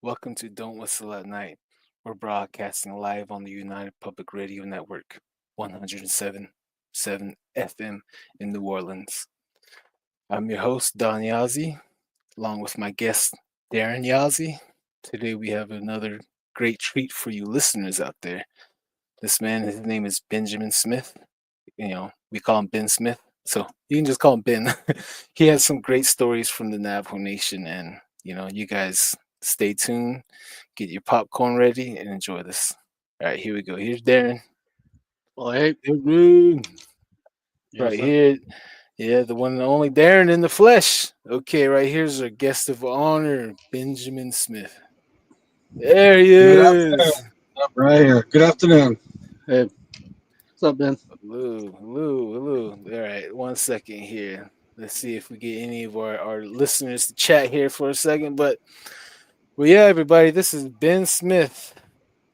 Welcome to Don't Whistle at Night. We're broadcasting live on the United Public Radio Network, 107.7 FM in New Orleans. I'm your host, Don Yazzie, along with my guest, Darren Yazzie. Today we have another great treat for you listeners out there. This man, his name is Benjamin Smith. We call him Ben Smith, so you can just call him Ben. He has some great stories from the Navajo Nation, and you guys stay tuned, get your popcorn ready, and enjoy this. All right, here we go. Here's Darren. Well, hey, Darren. yes, Right here. Yeah, the one and only Darren in the flesh. Okay, right here's our guest of honor, Benjamin Smith. There he Good is. afternoon. I'm right here. Good afternoon. hey, what's up, Ben? Hello. All right, 1 second here. Let's see if we get any of our listeners to chat here for a second. Well, yeah, everybody, this is Ben Smith,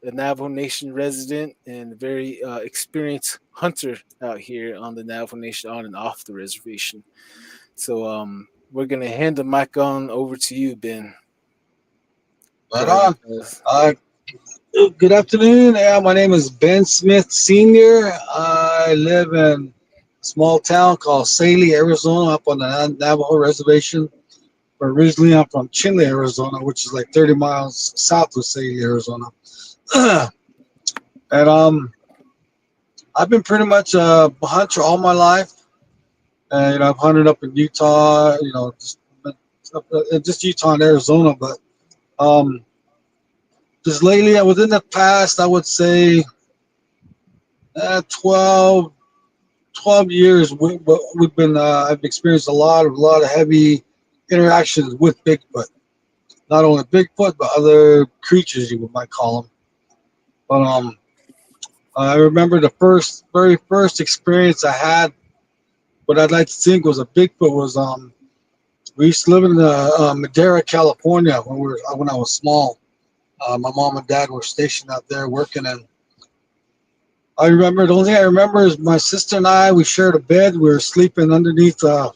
a Navajo Nation resident and a very experienced hunter out here on the Navajo Nation on and off the reservation. So we're going to hand the mic on over to you, Ben. Right Go ahead, on. fellas. Good afternoon. Yeah, my name is Ben Smith Sr. I live in a small town called Saley, Arizona, up on the Navajo Reservation. But originally, I'm from Chinle, Arizona, which is like 30 miles south of Saley, Arizona. And I've been pretty much a hunter all my life. I've hunted up in Utah, just Utah and Arizona, but just lately, within the past, I would say 12 years, we've been. I've experienced a lot of heavy interactions with Bigfoot. Not only Bigfoot, but other creatures you might call them. But I remember the very first experience I had. What I'd like to think was a Bigfoot was we used to live in Madera, California when I was small. My mom and dad were stationed out there working, and I remember the only thing I remember is my sister and we shared a bed. We were sleeping underneath the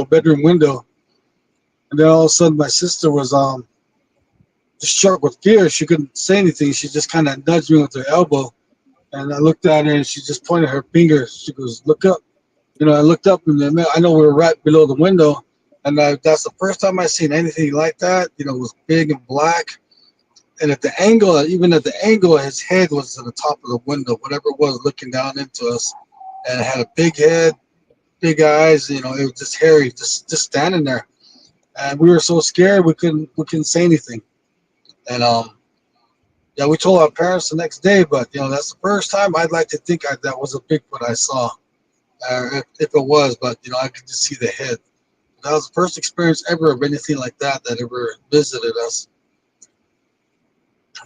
bedroom window, and then all of a sudden my sister was just struck with fear. She couldn't say anything. She just kind of nudged me with her elbow, and I looked at her and she just pointed her finger. She goes, "Look up." I looked up and I know we were right below the window, and that's the first time I seen anything like that. It was big and black. And even at the angle, his head was to the top of the window, whatever it was, looking down into us. And it had a big head, big eyes. It was just hairy, just standing there. And we were so scared we couldn't say anything. And yeah, we told our parents the next day. But that's the first time I'd like to think that was a Bigfoot I saw, if it was. But I could just see the head. That was the first experience ever of anything like that ever visited us.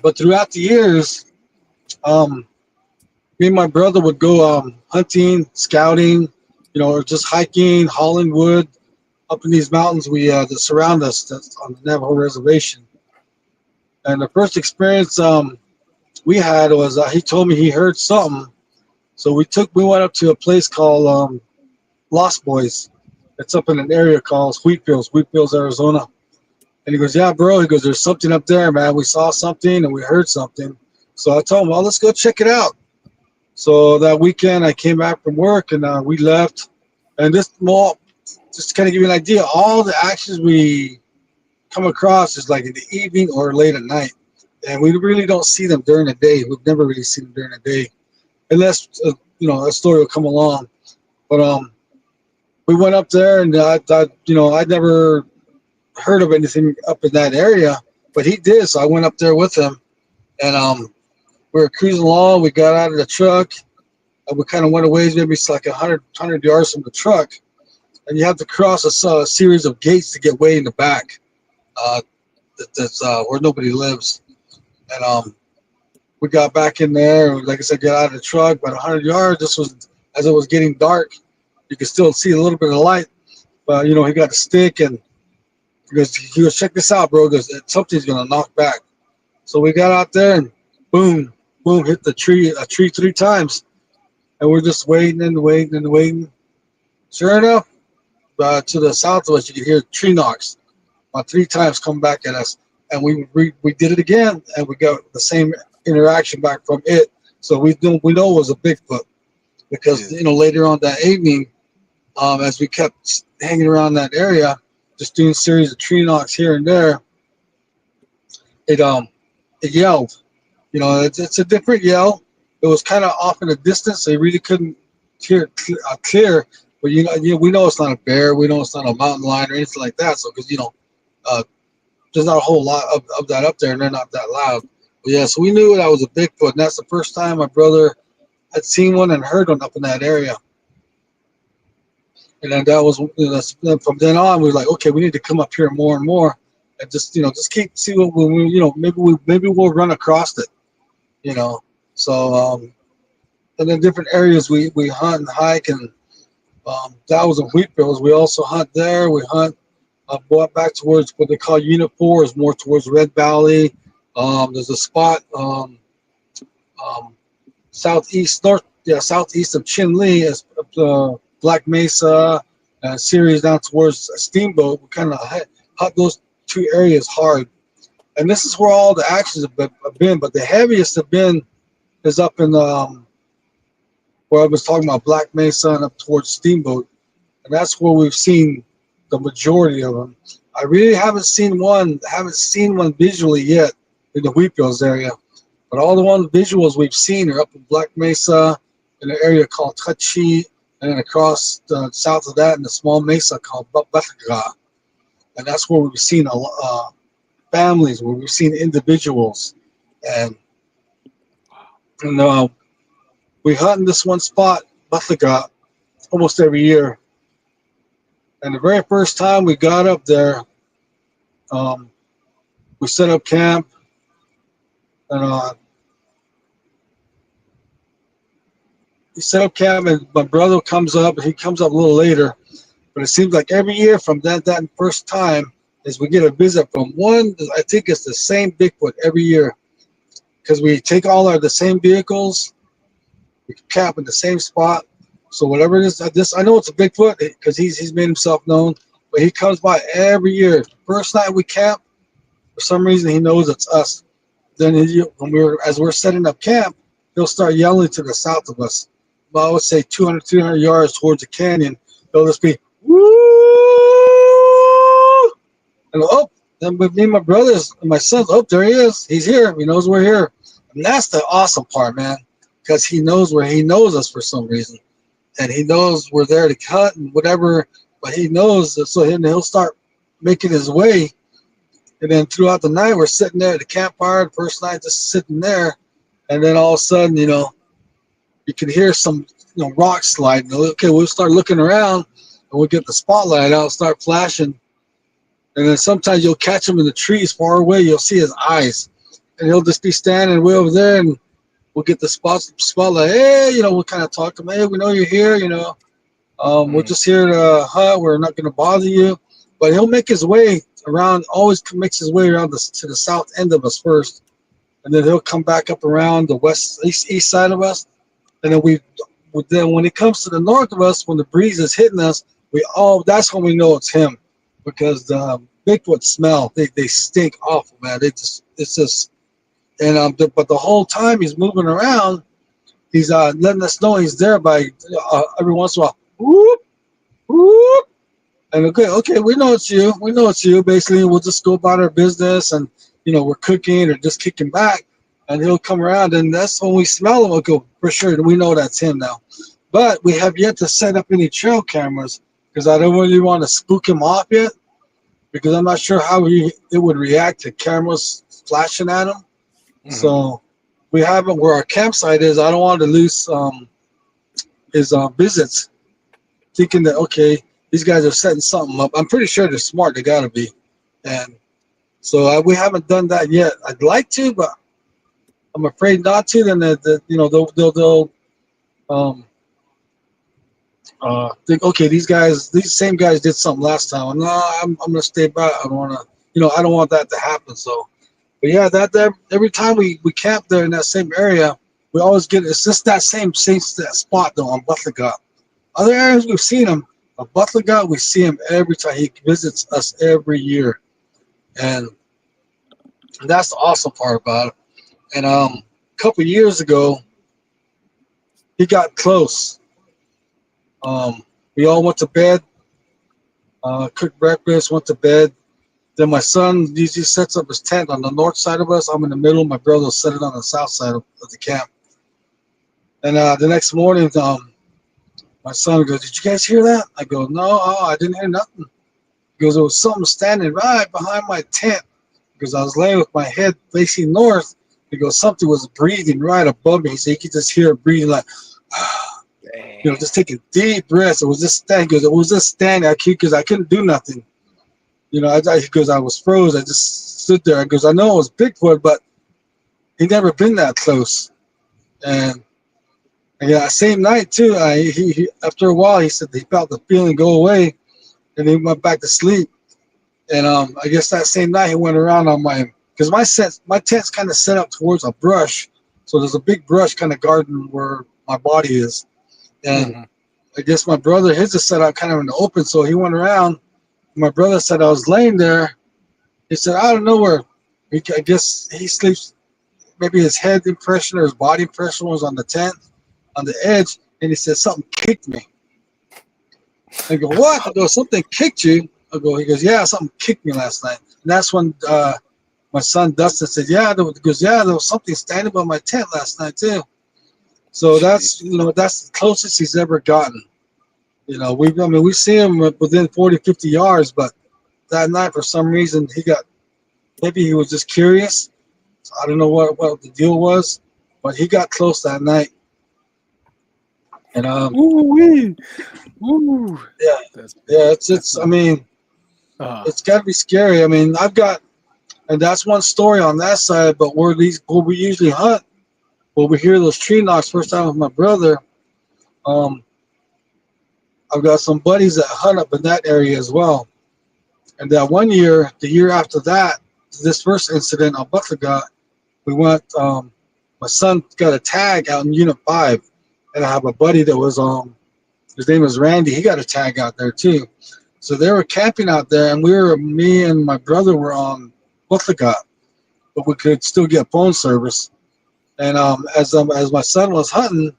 But throughout the years, me and my brother would go hunting, scouting, or just hiking, hauling wood up in these mountains that surround us that's on the Navajo Reservation. And the first experience we had was he told me he heard something. So we went up to a place called Lost Boys. It's up in an area called Wheatfields, Arizona. And he goes, "Yeah, bro." He goes, "There's something up there, man. We saw something and we heard something." So I told him, "Well, let's go check it out." So that weekend, I came back from work and we left. And just to kind of give you an idea, all the actions we come across is like in the evening or late at night. And we really don't see them during the day. We've never really seen them during the day, unless a story will come along. But we went up there, and I thought, I'd never heard of anything up in that area, but he did. So I went up there with him, and we were cruising along. We got out of the truck, and we kind of went away, maybe it's like 100 yards from the truck, and you have to cross a series of gates to get way in the back. That's where nobody lives. And we got back in there. Like I said, got out of the truck about 100 yards. This was as it was getting dark. You could still see a little bit of light, but he got a stick and he goes, "Check this out, bro." He goes, "Something's gonna knock back." So we got out there and boom, boom, hit a tree 3 times, and we're just waiting. Sure enough, to the south of us, you could hear tree knocks about 3 times come back at us. and we did it again, and we got the same interaction back from it. So we know it was a Bigfoot because Yeah. later on that evening, as we kept hanging around that area, just doing a series of tree knocks here and there, it yelled. It's a different yell. It was kind of off in the distance, so you really couldn't hear it clear. But we know it's not a bear. We know it's not a mountain lion or anything like that. So because uh, there's not a whole lot of that up there, and they're not that loud. But yeah, so we knew that was a Bigfoot, and that's the first time my brother had seen one and heard one up in that area. And then that was from then on we were like, okay, we need to come up here more and more, and just keep see what maybe we'll run across it, So and then different areas we hunt and hike, and that was in Wheatfields. We also hunt there. We hunt back towards what they call Unit 4, is more towards Red Valley. There's a spot southeast of Chinle is Black Mesa, series down towards Steamboat. We kind of hunt those two areas hard, and this is where all the actions have been. But the heaviest have been is up in where I was talking about Black Mesa and up towards Steamboat, and that's where we've seen the majority of them. I really haven't seen one visually yet in the Wheatfields area, but all the ones visuals we've seen are up in Black Mesa, in an area called Tachi, and then across south of that in a small mesa called Bethlehem. And that's where we've seen families, where we've seen individuals, and we hunt in this one spot, Bethlehem, almost every year. And the very first time we got up there, we set up camp, and and my brother comes up, and he comes up a little later. But it seems like every year from that first time is we get a visit from one. I think it's the same Bigfoot every year, because we take all the same vehicles, we camp in the same spot. So whatever it is, I know it's a Bigfoot because he's made himself known. But he comes by every year. First night we camp, for some reason he knows it's us. Then as we're setting up camp, he'll start yelling to the south of us. Well, I would say 200, 300 yards towards the canyon. He'll just be, woo! And then with me and my brothers and my sons, there he is. He's here. He knows we're here. And that's the awesome part, man, because he knows us for some reason. And he knows we're there to cut and whatever, but he knows that, so he'll start making his way. And then throughout the night, we're sitting there at the campfire. The first night, just sitting there, and then all of a sudden, you can hear some, rocks sliding. Okay, we'll start looking around, and we'll get the spotlight out, start flashing, and then sometimes you'll catch him in the trees far away. You'll see his eyes, and he'll just be standing way over there, and we'll get the spotlight. Hey, we'll kind of talk to him. Hey, we know you're here. We're just here to hunt. We're not going to bother you, but he'll make his way around. Always makes his way around to the south end of us first, and then he'll come back up around the east side of us, and then then when he comes to the north of us, when the breeze is hitting us, that's when we know it's him, because the Bigfoot smell, they stink awful, man. It's just, and but the whole time he's moving around, he's letting us know he's there by every once in a while, whoop, whoop. And okay, we know it's you. We know it's you. Basically, we'll just go about our business, and we're cooking or just kicking back, and he'll come around, and that's when we smell him. We'll go, for sure, we know that's him now. But we have yet to set up any trail cameras because I don't really want to spook him off yet, because I'm not sure how it would react to cameras flashing at him. Mm-hmm. So we haven't, where our campsite is, I don't want to lose his visits, thinking that, okay, these guys are setting something up. I'm pretty sure they're smart. They got to be. And so we haven't done that yet. I'd like to, but I'm afraid not to. Then they'll think, okay, these same guys did something last time. No, I'm gonna stay back. I don't want to, I don't want that to happen. So, but yeah, that every time we camp there in that same area, we always get, it's just that same spot though on Bethlehem. Other areas we've seen him. On Bethlehem, we see him every time. He visits us every year, and And that's the awesome part about it. And a couple years ago, he got close. We all went to bed, cooked breakfast, went to bed. Then my son usually sets up his tent on the north side of us. I'm in the middle. My brother will set it on the south side of the camp. And the next morning, my son goes, "Did you guys hear that?" I go, "No, I didn't hear nothing." He goes, "There was something standing right behind my tent." Because I was laying with my head facing north. He goes, something was breathing right above me. He said he could just hear it breathing like, just taking deep breaths. It was just standing. Because it was just standing. Because I couldn't do nothing. Because I was froze. I just stood there. Because I know it was Bigfoot, but he never been that close. And yeah, same night too. He after a while he said he felt the feeling go away, and he went back to sleep. And I guess that same night he went around on because my tent's kind of set up towards a brush, so there's a big brush kind of garden where my body is. And I guess my brother, his is set out kind of in the open, so he went around. My brother said I was laying there. He said out of nowhere, I guess he sleeps. Maybe his head impression or his body impression was on the tent, on the edge, and he said something kicked me. I go, what? I go, something kicked you? I go, he goes, yeah, something kicked me last night. And that's when my son Dustin said, there was something standing by my tent last night too. So that's the closest he's ever gotten. We see him within 40, 50 yards, but that night for some reason maybe he was just curious. So I don't know what the deal was, but he got close that night. And Ooh. Yeah, it's. I mean, it's got to be scary. I mean, and that's one story on that side. But where we usually hunt, where we hear those tree knocks. First time with my brother, I've got some buddies that hunt up in that area as well. And that one year, the year after that, this first incident on Buttlegut, we went. My son got a tag out in Unit 5, and I have a buddy that was his name was Randy. He got a tag out there too. So they were camping out there, and me and my brother were on Buttlegut, but we could still get phone service. And as my son was hunting,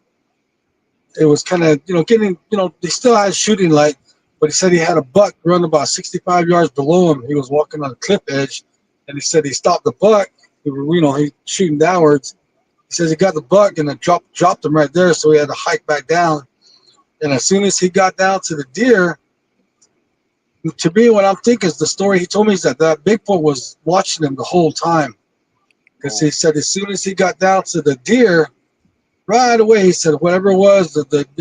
it was kind of getting they still had shooting light, but he said he had a buck run about 65 yards below him. He was walking on a cliff edge, and he said he stopped the buck. He shooting downwards. He says he got the buck and then dropped him right there, so he had to hike back down. And as soon as he got down to the deer, to me, what I'm thinking is the story he told me is that Bigfoot was watching him the whole time. Because he said as soon as he got down to the deer, right away he said whatever it was,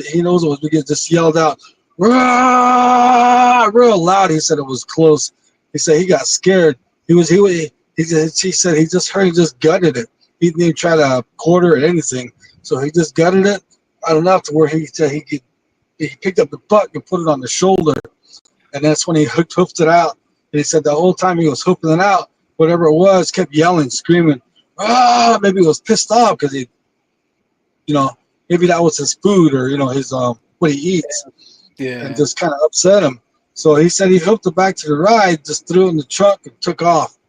he knows it was because just yelled out, "Rah!" real loud. He said it was close. He said he got scared. He said he just gutted it. He didn't even try to quarter it or anything. So he just gutted it right enough to where he said he picked up the buck and put it on the shoulder. And that's when he hoofed it out. And he said the whole time he was hoofing it out, whatever it was, kept yelling, screaming. Maybe he was pissed off because maybe that was his food or his what he eats, and just kind of upset him. So he said he hooked it back to the ride, just threw it in the truck and took off.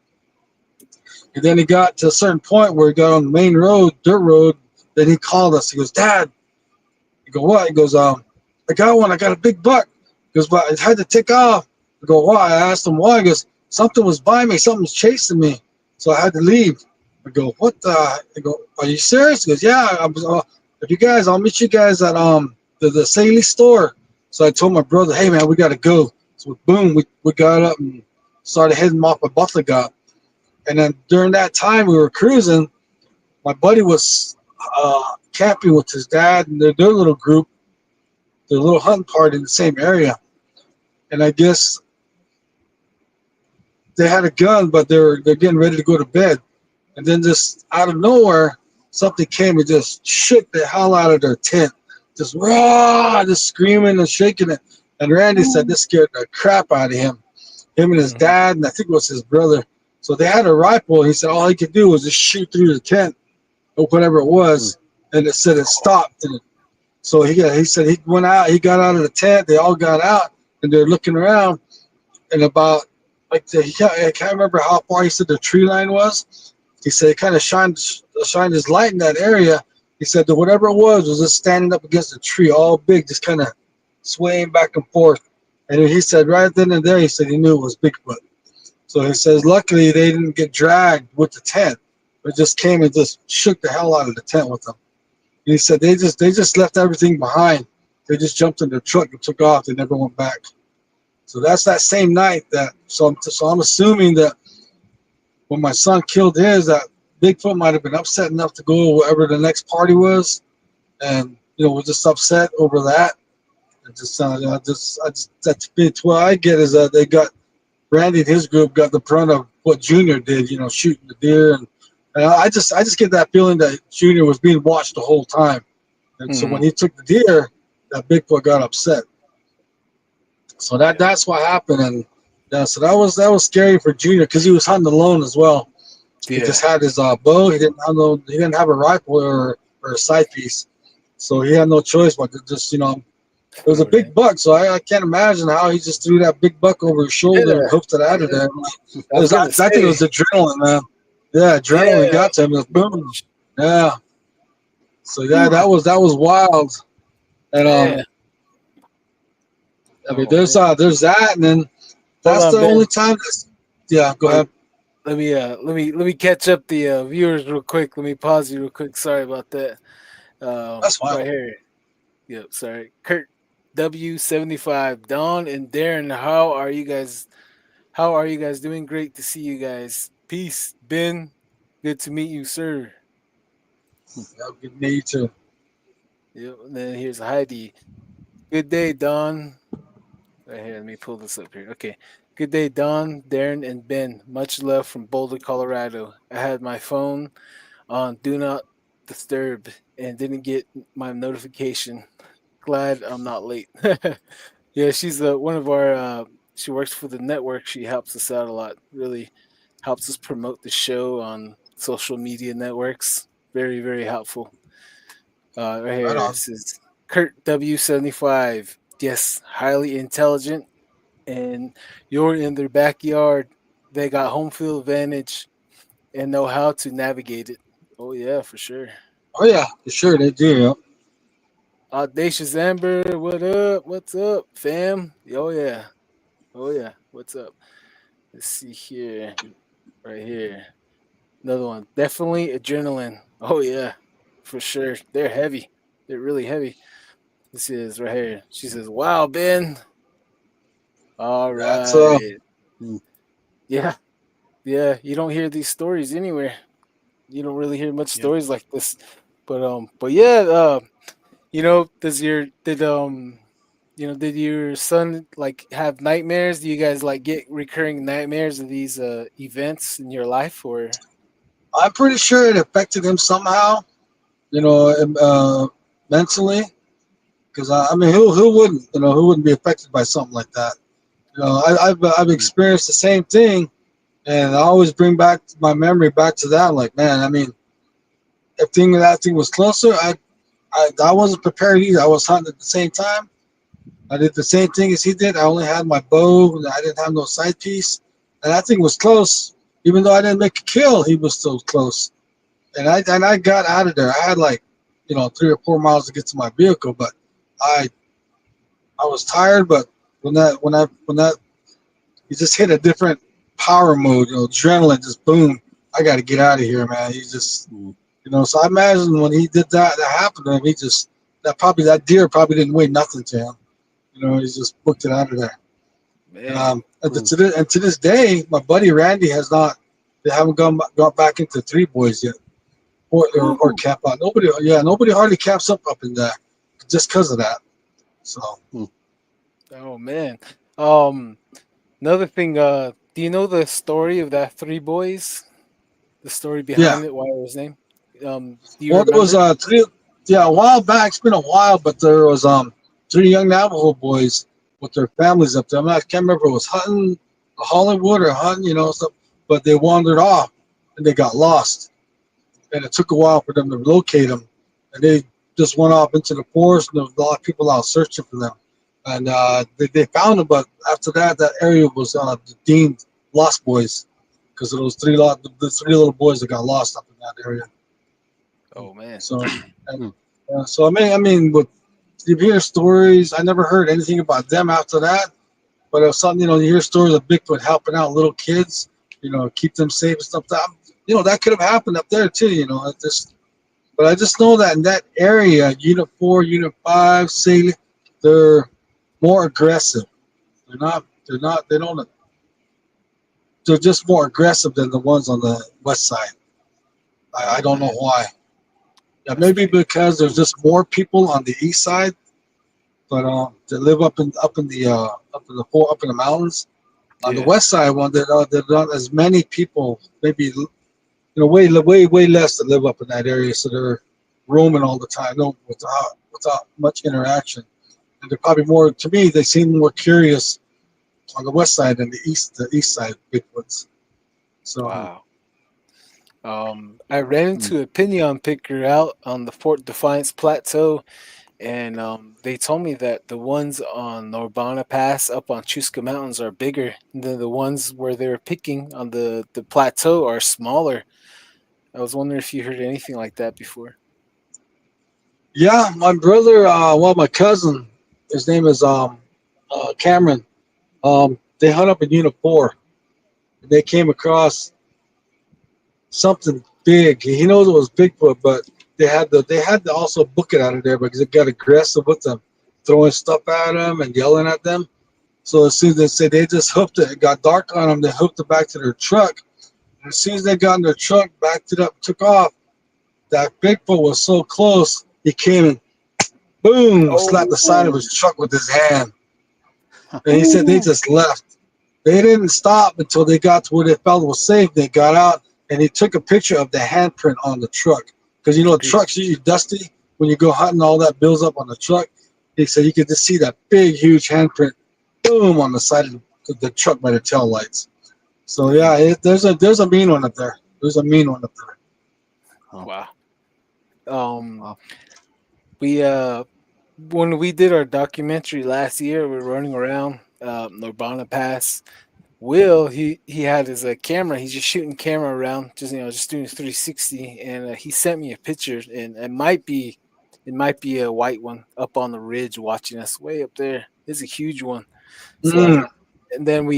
And then he got to a certain point where he got on the main road, dirt road. Then he called us. He goes, "Dad." I go, "What?" He goes, "I got one. I got a big buck." He goes, "But I had to take off." I go, "Why?" I asked him why. He goes, "Something was by me. Something was chasing me, so I had to leave." I go, "What the?" I go, "Are you serious?" He goes, "Yeah. I'll meet you guys at the Saley store." So I told my brother, "Hey man, we gotta go." So boom, we got up and started heading off of Buttlegut. And then during that time we were cruising, my buddy was camping with his dad and their little group, their little hunting party in the same area. And I guess they had a gun, but they're getting ready to go to bed. And then just out of nowhere, something came and just shook the hell out of their tent. Just raw, just screaming and shaking it. And Randy said this scared the crap out of him. Him and his dad, and I think it was his brother. So they had a rifle. He said all he could do was just shoot through the tent or whatever it was. And it said it stopped. And so he said he went out, he got out of the tent. They all got out and they're looking around. And about I can't remember how far he said the tree line was. He said it kind of shined his light in that area. He said that whatever it was just standing up against the tree, all big, just kind of swaying back and forth. And he said right then and there, he said he knew it was Bigfoot. So he says, luckily they didn't get dragged with the tent, but just came and just shook the hell out of the tent with them. And he said they just left everything behind. They just jumped in their truck and took off. They never went back. So that's that same night so I'm assuming that when my son killed his, that Bigfoot might have been upset enough to go wherever the next party was, and was just upset over that. That's what I get is that they got Randy and his group got the brunt of what Junior did, shooting the deer, and I just get that feeling that Junior was being watched the whole time, and so when he took the deer, that Bigfoot got upset. So that's what happened, and so that was scary for Junior because he was hunting alone as well. Yeah. He just had his bow. He didn't have a rifle or a sight piece, so he had no choice but to just it was a big buck. So I can't imagine how he just threw that big buck over his shoulder and hoofed it out of there. I think it was adrenaline, man. Yeah, adrenaline got to him. It was boom. Yeah. So that was wild, and I mean, there's that, and then that's the only time. Go ahead. Let me catch up the viewers real quick. Let me pause you real quick. Sorry about that. That's fine. Right here. Yep. Sorry, Kurt W75, Don and Darren. How are you guys? Doing? Great to see you guys. Peace, Ben. Good to meet you, sir. Good to meet you too. Yep. And then here's Heidi. Good day, Don. Right here, let me pull this up here. Okay. Good day, Don, Darren, and Ben. Much love from Boulder, Colorado. I had my phone on Do Not Disturb and didn't get my notification. Glad I'm not late. Yeah, she's one of our, she works for the network. She helps us out a lot. Really helps us promote the show on social media networks. Very, very helpful. Right here, this is Kurt W75. Yes, highly intelligent, and you're in their backyard. They got home field advantage and know how to navigate it. Oh yeah, for sure. Oh yeah, for sure they do. Yeah. Audacious Amber, what up? What's up, fam? Oh yeah, what's up? Let's see here, right here. Another one, definitely adrenaline. Oh yeah, for sure. They're heavy. They're really heavy. This is right here. She says, "Wow, Ben." All right. Yeah. You don't hear these stories anywhere. You don't really hear much stories like this. But yeah. Did your son like have nightmares? Do you guys like get recurring nightmares of these events in your life, or? I'm pretty sure it affected him somehow. Mentally. Because I mean, who wouldn't be affected by something like that? I've experienced the same thing, and I always bring back my memory back to that. Like, man, I mean, if that thing was closer, I wasn't prepared either. I was hunting at the same time. I did the same thing as he did. I only had my bow, and I didn't have no sight piece, and that thing was close. Even though I didn't make a kill, he was still close, and I got out of there. I had 3 or 4 miles to get to my vehicle, but I was tired, but when that you just hit a different power mode, adrenaline just boom. I got to get out of here, man. He just, so I imagine when he did that happened to him, that deer probably didn't weigh nothing to him. He just booked it out of there. And to this day, my buddy Randy they haven't gone back into Three Boys yet, or camp out. Nobody hardly camps up in there just because of that. So. Oh man. Another thing. Do you know the story of that Three Boys? The story behind it. Why it was named? Do you remember? There was a while back. It's been a while, but there was 3 young Navajo boys with their families up there. I can't remember if it was hunting Hollywood or hunting, but they wandered off and they got lost, and it took a while for them to locate them, and they just went off into the forest, and there was a lot of people out searching for them, and they found them, but after that area was deemed Lost Boys, because of those the three little boys that got lost up in that area. Oh man. So, so I mean, with you hear stories, I never heard anything about them after that. But if something, you hear stories of Bigfoot helping out little kids, keep them safe and stuff. That could have happened up there too. But I just know that in that area, Unit 4, Unit 5, say they're more aggressive. They don't. They're just more aggressive than the ones on the west side. I don't know why. Yeah, maybe because there's just more people on the east side, but they live up in the mountains. On the west side, there's not as many people. Maybe way less that live up in that area, so they're roaming all the time, without much interaction. And they're probably more. To me, they seem more curious on the west side than the east side Bigfoots. So Wow. I ran into a pinyon picker out on the Fort Defiance Plateau, and they told me that the ones on Norbana Pass up on Chusca Mountains are bigger than the ones where they were picking on the plateau are smaller. I was wondering if you heard anything like that before. yeah, my brother, my cousin, his name is Cameron. They hunt up in Unit 4. And they came across something big. He knows it was Bigfoot, but they had to also book it out of there because it got aggressive with them, throwing stuff at them and yelling at them. So as soon as they said they just hooked it, it got dark on them. They hooked it back to their truck. And as soon as they got in their truck, backed it up, took off. That Bigfoot was so close, he came and boom, slapped the side of his truck with his hand. And he said they just left. They didn't stop until they got to where they felt it was safe. They got out, and he took a picture of the handprint on the truck. Because, the truck's usually dusty. When you go hunting, all that builds up on the truck. He said you could just see that big, huge handprint, boom, on the side of the truck by the tail lights. So, yeah, there's a mean one up there. There's a mean one up there. Wow. We when we did our documentary last year, we were running around Norbana Pass. Will he had his camera. He's just shooting camera around, just doing 360, and he sent me a picture, and it might be a white one up on the ridge watching us way up there. It's a huge one. So, and then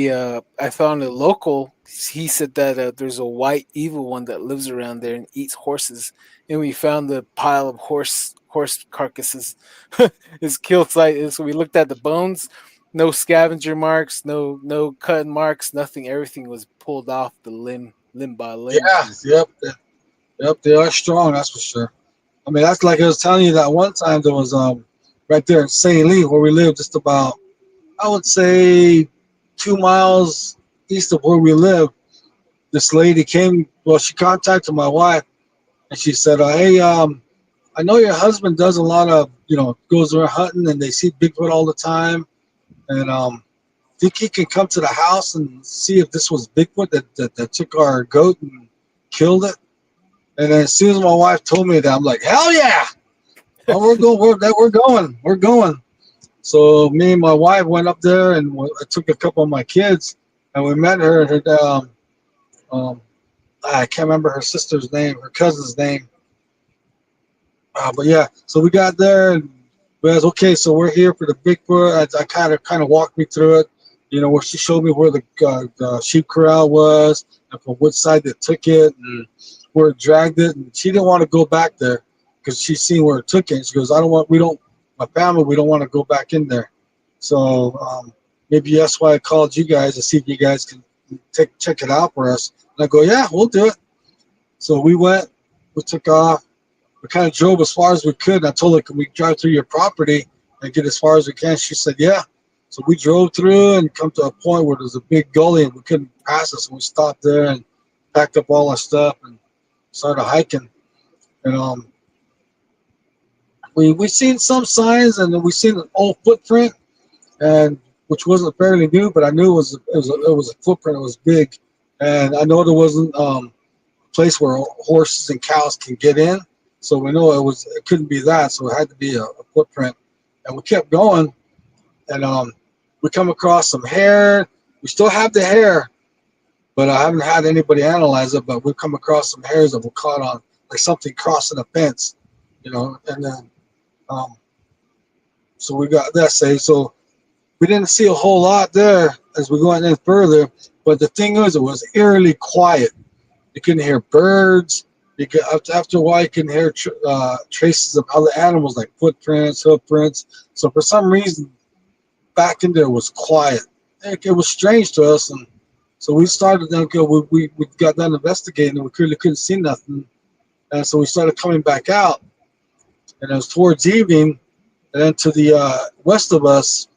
I found a local. He said that there's a white evil one that lives around there and eats horses, and we found the pile of horse carcasses. His kill site is. So we looked at the bones. No scavenger marks, no cut marks, nothing. Everything was pulled off the limb by limb. Yeah, yep. They are strong, that's for sure. I mean, that's like I was telling you that one time there was right there in St. Lee where we live, just about, I would say, 2 miles east of where we live. This lady came. Well, she contacted my wife, and she said, "Hey, I know your husband does a lot of, goes around hunting, and they see Bigfoot all the time, and think he can come to the house and see if this was Bigfoot that took our goat and killed it." And then as soon as my wife told me that, I'm like, hell yeah! Oh, we're going. So me and my wife went up there, and I took a couple of my kids, and we met her. I can't remember her sister's name, her cousin's name. But yeah, so we got there, and we was okay. So we're here for the Bigfoot. I kind of walked me through it, where she showed me where the sheep corral was, and from which side they took it, and where it dragged it. And she didn't want to go back there because she seen where it took it. And she goes, my family, we don't want to go back in there. So maybe that's why I called you guys to see if you guys can check it out for us. And I go, yeah, we'll do it. So we went, we took off. We kind of drove as far as we could. And I told her, can we drive through your property and get as far as we can? She said, yeah. So we drove through and come to a point where there's a big gully and we couldn't pass it. So we stopped there and packed up all our stuff and started hiking. And we seen some signs, and then we seen an old footprint, and which wasn't fairly new, but I knew it was a footprint. It was big, and I know there wasn't a place where horses and cows can get in. So we know it couldn't be that. So it had to be a footprint, and we kept going, and we come across some hair. We still have the hair, but I haven't had anybody analyze it. But we've come across some hairs that were caught on like something crossing a fence, you know, and then so we got that saved. So we didn't see a whole lot there as we went in further. But the thing is, it was eerily quiet. You couldn't hear birds. You could, after a while, you can hear traces of other animals like footprints, hoof prints. So for some reason, back in there was quiet. It was strange to us, and so we started. We got done investigating, and we really couldn't see nothing. And so we started coming back out, and it was towards evening. And then to the west of us,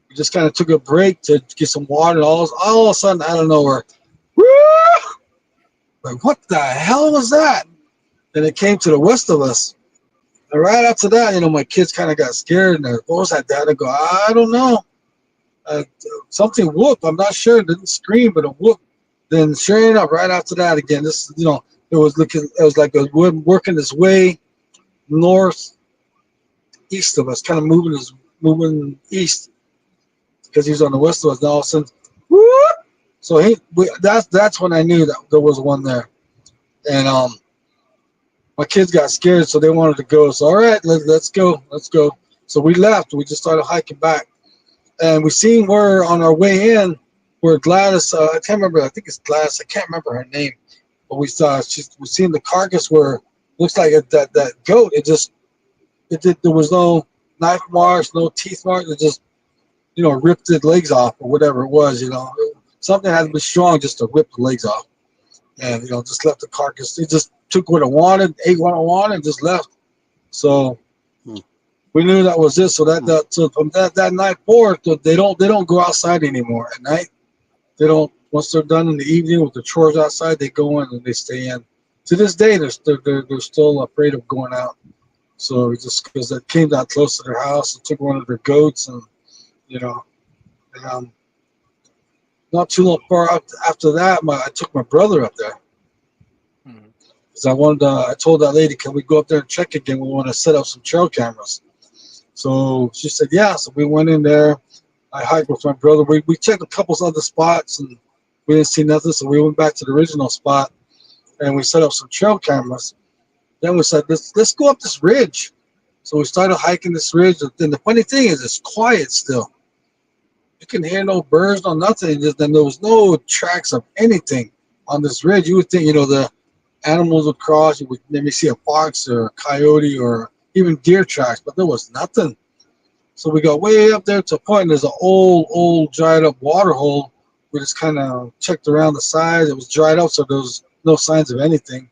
we just kind of took a break to get some water. And all of a sudden, out of nowhere, woo! Like, what the hell was that? And it came to the west of us. And right after that, you know, my kids kind of got scared. And what was that, Dad? I go, I don't know. Something whooped. I'm not sure. It didn't scream, but it whooped. Then, sure enough, right after that, again, this, you know, it was like it was working its way north, east of us, kind of moving east because he was on the west of us. Now, all of a sudden, whoop! So that's when I knew that there was one there. And my kids got scared, so they wanted to go. So all right, let's go. So we left. We just started hiking back, and we seen where on our way in, where Gladys, I can't remember. I think it's Gladys. I can't remember her name, but we seen the carcass where looks like that goat. There was no knife marks, no teeth marks. It just, you know, ripped the legs off or whatever it was. You know, something had to be strong just to rip the legs off, and, you know, just left the carcass. It just took what it wanted, ate what it wanted, and just left. So we knew that was it. So so from that night forward, they don't go outside anymore at night. They don't. Once they're done in the evening with the chores outside, they go in and they stay in. To this day, they're still afraid of going out. So just because it came that close to their house, and took one of their goats, and, you know, and not too long far after that, I took my brother up there. Because I told that lady, can we go up there and check again? We want to set up some trail cameras. So she said, yeah. So we went in there. I hiked with my brother. We checked a couple other spots, and we didn't see nothing. So we went back to the original spot, and we set up some trail cameras. Then we said, let's go up this ridge. So we started hiking this ridge. And the funny thing is, it's quiet still. You can hear no birds, no nothing. Then there was no tracks of anything on this ridge. You would think, you know, the animals would cross. You would maybe see a fox or a coyote or even deer tracks, but there was nothing. So we got way up there to a point. There's an old dried up water hole. We just kind of checked around the sides. It was dried up, so there was no signs of anything.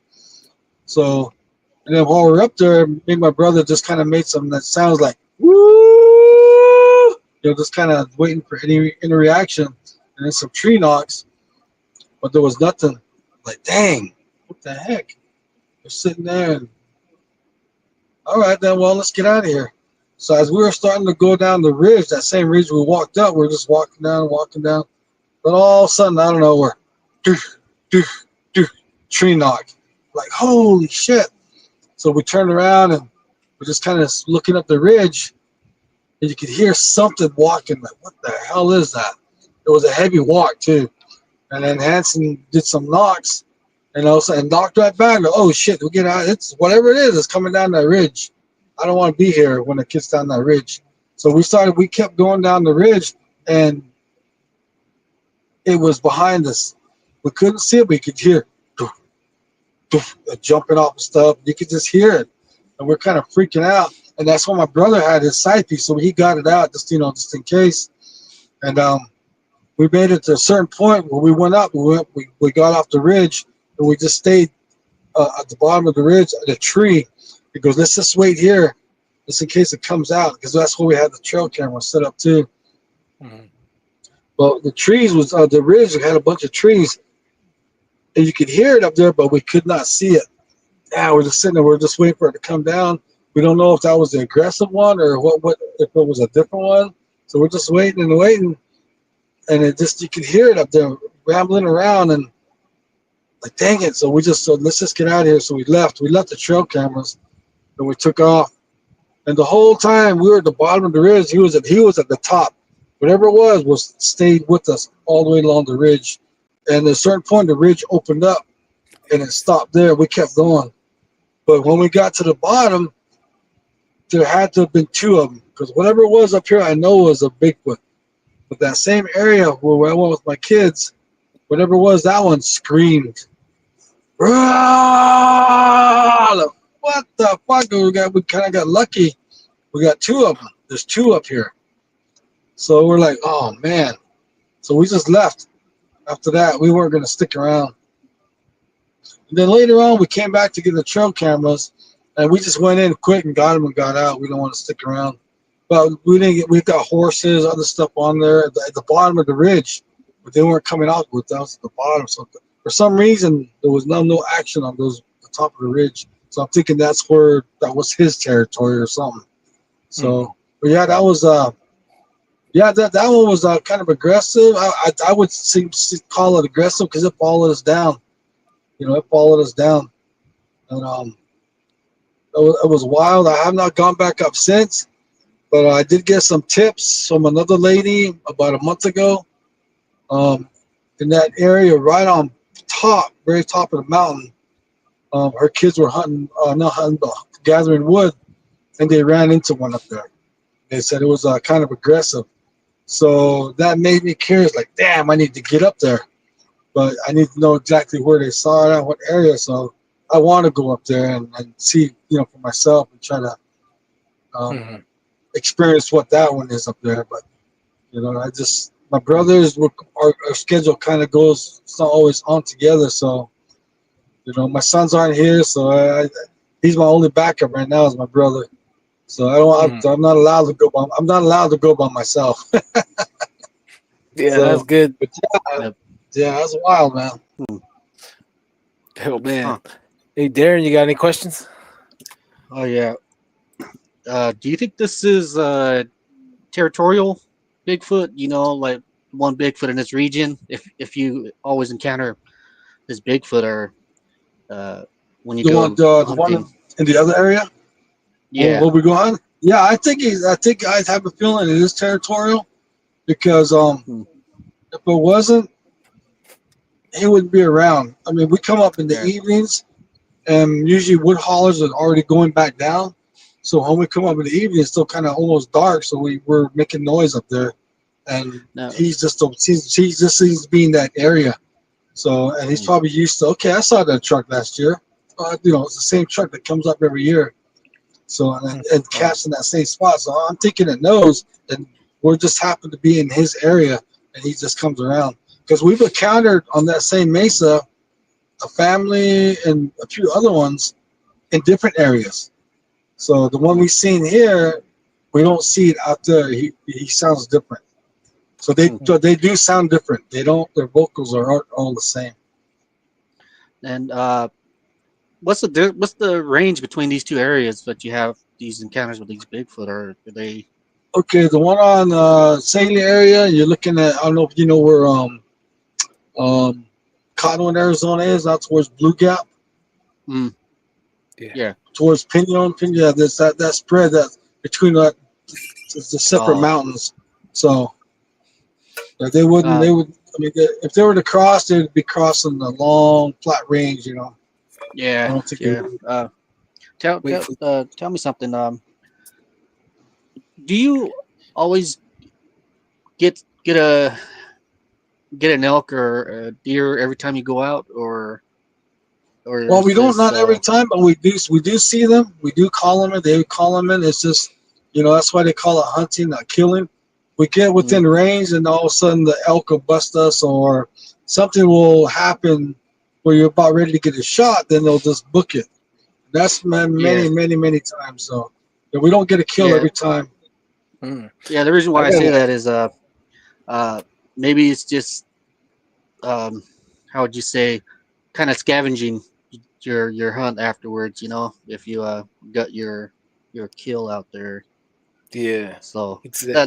So, and then while we're up there, me and my brother just kind of made something that sounds like woo, you know, just kind of waiting for any reaction, and then some tree knocks, but there was nothing. Like, dang, what the heck? We're sitting there, and all right, then, well, let's get out of here. So as we were starting to go down the ridge, that same ridge we walked up, we were just walking down. But all of a sudden, I don't know, we're tree knock. Like, holy shit. So we turned around, and we're just kind of looking up the ridge, and you could hear something walking. Like, what the hell is that? It was a heavy walk, too. And then Hanson did some knocks, and also knocked right back. Like, oh, shit, we'll get out. It's whatever it is, it's coming down that ridge. I don't want to be here when it gets down that ridge. So we kept going down the ridge, and it was behind us. We couldn't see it, but you could hear jumping off and stuff. You could just hear it, and we're kind of freaking out. And that's when my brother had his sight piece, so he got it out just in case. And we made it to a certain point where we went up. We got off the ridge, and we just stayed at the bottom of the ridge at a tree. He goes, let's just wait here, just in case it comes out, because that's where we had the trail camera set up too. Well, the trees was the ridge had a bunch of trees, and you could hear it up there, but we could not see it. Yeah, we're just sitting there. We're just waiting for it to come down. We don't know if that was the aggressive one or what if it was a different one. So we're just waiting, and it just, you could hear it up there rambling around, and like, dang it. So let's just get out of here. So we left the trail cameras, and we took off. And the whole time we were at the bottom of the ridge, he was at the top. whatever it was stayed with us all the way along the ridge. And at a certain point, the ridge opened up and it stopped there. We kept going. But when we got to the bottom, there had to have been two of them because whatever it was up here, I know was a Bigfoot. But that same area where I went with my kids, whatever it was, that one screamed. What the fuck? We kind of got lucky. We got two of them. There's two up here. So we're like, oh man. So we just left. After that, we weren't going to stick around. And then later on, we came back to get the trail cameras, and we just went in quick and got them and got out. We don't want to stick around. But we didn't get. We got horses, other stuff on there at the bottom of the ridge, but they weren't coming out with us at the bottom. So for some reason, there was no action on the top of the ridge. So I'm thinking that was his territory or something. So, but yeah, that was that one was kind of aggressive. I would call it aggressive because it followed us down. It followed us down, and it was wild. I have not gone back up since, but I did get some tips from another lady about a month ago. In that area, right on top, very top of the mountain, her kids were not hunting, but gathering wood, and they ran into one up there. They said it was kind of aggressive, so that made me curious. Like, damn, I need to get up there, but I need to know exactly where they saw it at, what area. So I want to go up there and see, for myself and try to experience what that one is up there. But my brothers, our schedule kind of goes. It's not always on together. So my sons aren't here, so he's my only backup right now is my brother. So I'm not allowed to go by. I'm not allowed to go by myself. Yeah, So, that's good. But yeah, that's wild, man. Oh man. Hey Darren, you got any questions? Oh yeah. Do you think this is territorial Bigfoot? Like one Bigfoot in this region. If you always encounter this Bigfoot, or when you You go want the one hunting. in the other area? Yeah. Where we going? Yeah, I think I have a feeling it is territorial because if it wasn't, he wouldn't be around. I mean, we come up in the evenings, and usually wood haulers are already going back down. So when we come up in the evening, it's still kind of almost dark. So we're making noise up there, and he's just seems to be in that area. So and he's probably used to. Okay, I saw that truck last year. It's the same truck that comes up every year. So and cats in that same spot. So I'm thinking it knows, and we're just happen to be in his area, and he just comes around. Because we've encountered on that same mesa a family and a few other ones in different areas. So the one we've seen here, we don't see it out there. He sounds different. So they do sound different. They don't. Their vocals aren't all the same. And what's the range between these two areas that you have these encounters with these Bigfoot? Or are they? Okay, the one on Saley area, you're looking at. I don't know if you know where Cottonwood, Arizona is. Out towards Blue Gap. Yeah. Towards Pinon. Yeah, there's that spread that between the separate mountains. So they wouldn't. They would. I mean, if they were to cross, they'd be crossing the long flat range. Yeah. I don't think they would. Tell me something. Do you always get an elk or a deer every time you go out, or Well, we don't not every time, but we do see them. We do call them in. They call them in. It's just that's why they call it hunting, not killing. We get within range, and all of a sudden the elk will bust us, or something will happen where you're about ready to get a shot. Then they'll just book it. That's many times. So we don't get a kill every time. Yeah, the reason why I say that is maybe it's just how would you say, kind of scavenging your hunt afterwards. If you got your kill out there. Yeah. So Exactly.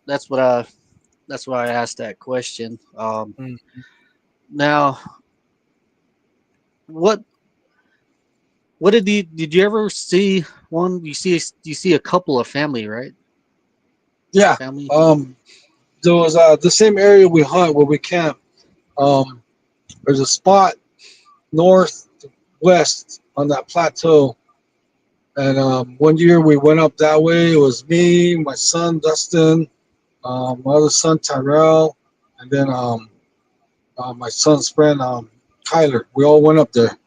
that's why I asked that question. Now, what did you ever see one? You see a couple of family, right? Yeah. family? There was the same area we hunt where we camp. Um, there's a spot northwest on that plateau. And one year we went up that way. It was me, my son Dustin, my other son Tyrell, and then my son's friend Kyler. We all went up there,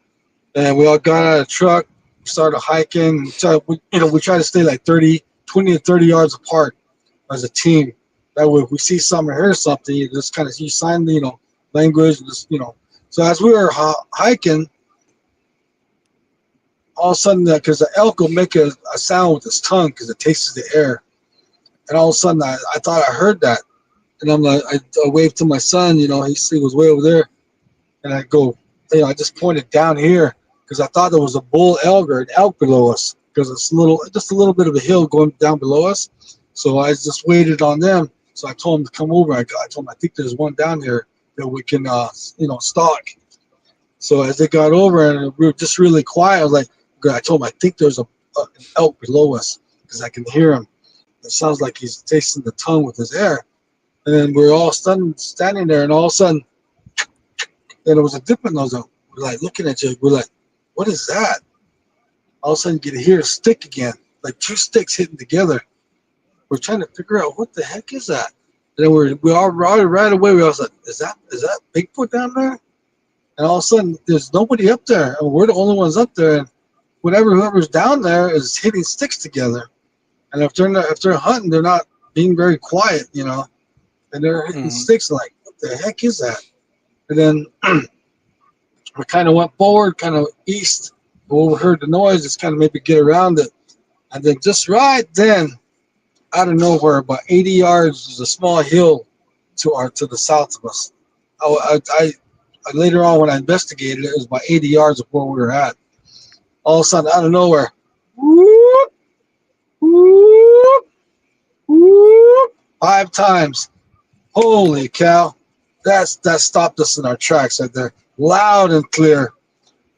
and we all got out of the truck, started hiking. We try to stay like 20 to 30 yards apart as a team. That way, if we see something or hear something, you just kind of you sign the language, and just So as we were hiking, all of a sudden, because the elk will make a sound with his tongue because it tastes the air, and all of a sudden, I thought I heard that, and I'm like, I waved to my son, he was way over there, and I go, I just pointed down here because I thought there was a bull elk or an elk below us because it's just a little bit of a hill going down below us. So I just waited on them. So I told them to come over. I told them I think there's one down here that we can, stalk. So as they got over and we were just really quiet, I was like, I told them I think there's an elk below us because I can hear him. It sounds like he's tasting the tongue with his air. And then we're all standing there, and all of a sudden, then it was a different nose. We're like looking at you. We're like, what is that? All of a sudden, you can hear a stick again, like two sticks hitting together. We're trying to figure out what the heck is that. And then we all right away. We all like, is that Bigfoot down there? And all of a sudden, there's nobody up there, and we're the only ones up there. And whoever's down there is hitting sticks together. And if they're hunting, they're not being very quiet, And they're hitting sticks like, what the heck is that? And then we kind of went forward, kind of east. We heard the noise, just kind of maybe get around it. And then just right then, out of nowhere, about 80 yards, there's a small hill to the south of us. I later on when I investigated, it was about 80 yards of where we were at. All of a sudden, out of nowhere, whoop, whoop, whoop, 5 times. Holy cow! That stopped us in our tracks right there, loud and clear.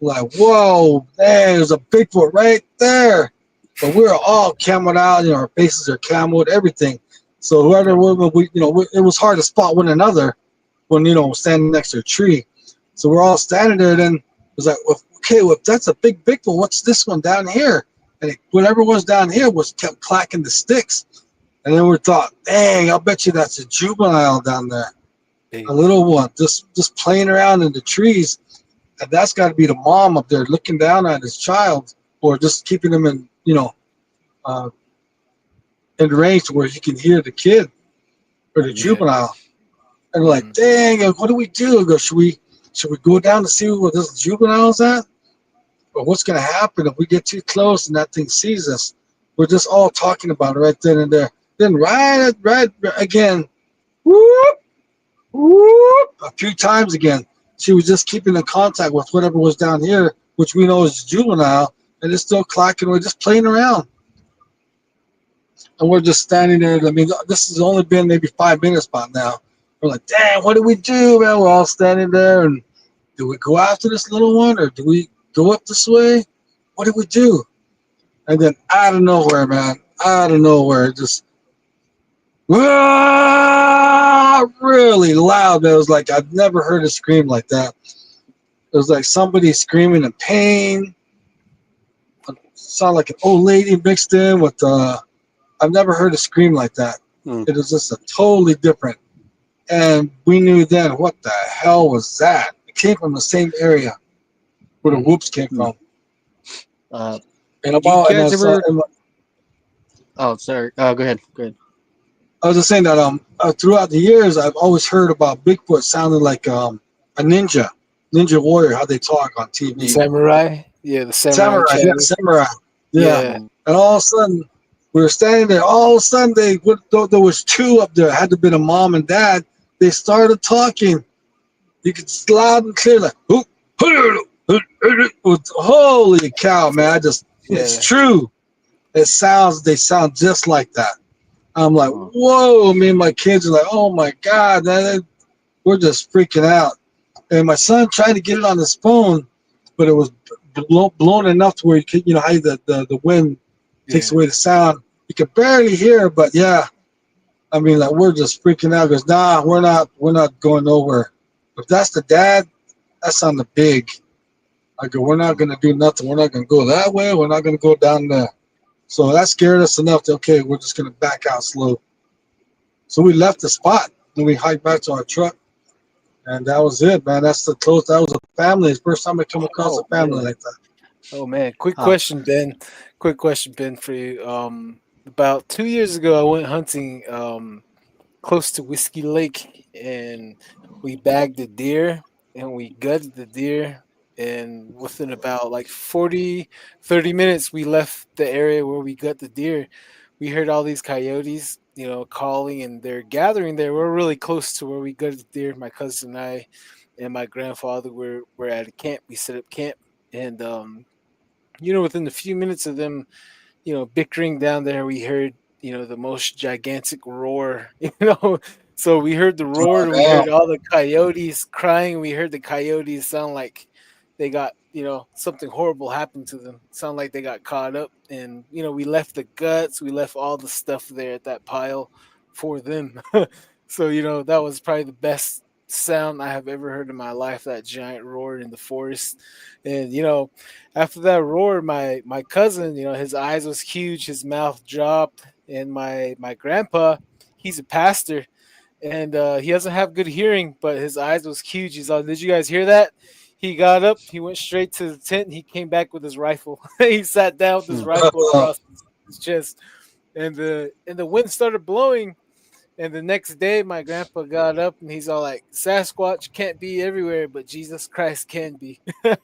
Like, whoa, man, there's a Bigfoot right there. But we were all camoed out, our faces are camoed, everything. So whoever it was hard to spot one another when standing next to a tree. So we're all standing there. Then it was like, okay, well, if that's a big Bigfoot, what's this one down here? And whatever was down here kept clacking the sticks. And then we thought, dang, I'll bet you that's a juvenile down there, a little one, just playing around in the trees. And that's got to be the mom up there looking down at his child, or just keeping him in, in range where he can hear the kid or the juvenile. And we're like, dang, what do we do? I go, should we go down to see where this juvenile's at? Or what's going to happen if we get too close and that thing sees us? We're just all talking about it right then and there. Then right again, whoop, whoop, a few times again. She was just keeping in contact with whatever was down here, which we know is juvenile, and it's still clacking. We're just playing around. And we're just standing there. I mean, this has only been maybe 5 minutes by now. We're like, damn, what do we do, man? We're all standing there, and do we go after this little one, or do we go up this way? What do we do? And then out of nowhere, man, just really loud. It was like I've never heard a scream like that. It was like somebody screaming in pain. It sounded like an old lady mixed in with. I've never heard a scream like that. It was just a totally different. And we knew then, what the hell was that? It came from the same area where the whoops came from. And about you guys ever? Oh, sorry. Go ahead. I was just saying that throughout the years, I've always heard about Bigfoot sounding like a ninja warrior, how they talk on TV. The samurai? Yeah, the samurai. Samurai. Yeah. And all of a sudden, we were standing there. All of a sudden, there was 2 up there. It had to be a mom and dad. They started talking. You could loud and clear, like, holy cow, man! It's true. They sound just like that. I'm like, whoa! Me and my kids are like, oh my god, we're just freaking out. And my son tried to get it on his phone, but it was blown enough to where you could, how the wind takes away the sound. You could barely hear, but yeah, I mean, like we're just freaking out. Because nah, we're not going nowhere. If that's the dad, that's on the big. I go, we're not gonna do nothing. We're not gonna go that way. We're not gonna go down there. So that scared us enough that okay, we're just gonna back out slow. So we left the spot and we hiked back to our truck, and that was it, man. That's the close. That was a family. It's the first time I come across a Oh family man. like that. Oh man. Quick Huh. question, Ben. Quick question, Ben, for you. About 2 years ago, I went hunting close to Whiskey Lake, and we bagged a deer, and we gutted the deer. And within about like 40, 30 minutes, we left the area where we gut the deer. We heard all these coyotes, calling, and they're gathering there. We're really close to where we gutted the deer. My cousin and I and my grandfather were at a camp. We set up camp, and within a few minutes of them bickering down there, we heard, the most gigantic roar, So we heard the roar, Oh and we damn! heard all the coyotes crying. We heard the coyotes sound like they got, something horrible happened to them. Sound like they got caught up. And, we left the guts, we left all the stuff there at that pile for them. So, that was probably the best sound I have ever heard in my life, that giant roar in the forest. And, after that roar, my cousin, his eyes was huge, his mouth dropped, and my grandpa, he's a pastor, and he doesn't have good hearing, but his eyes was huge. He's like, "Did you guys hear that?" He got up, he went straight to the tent, and he came back with his rifle. He sat down with his Hmm. rifle across his chest, and the wind started blowing. And the next day, my grandpa got up and he's all like, "Sasquatch can't be everywhere, but Jesus Christ can be." And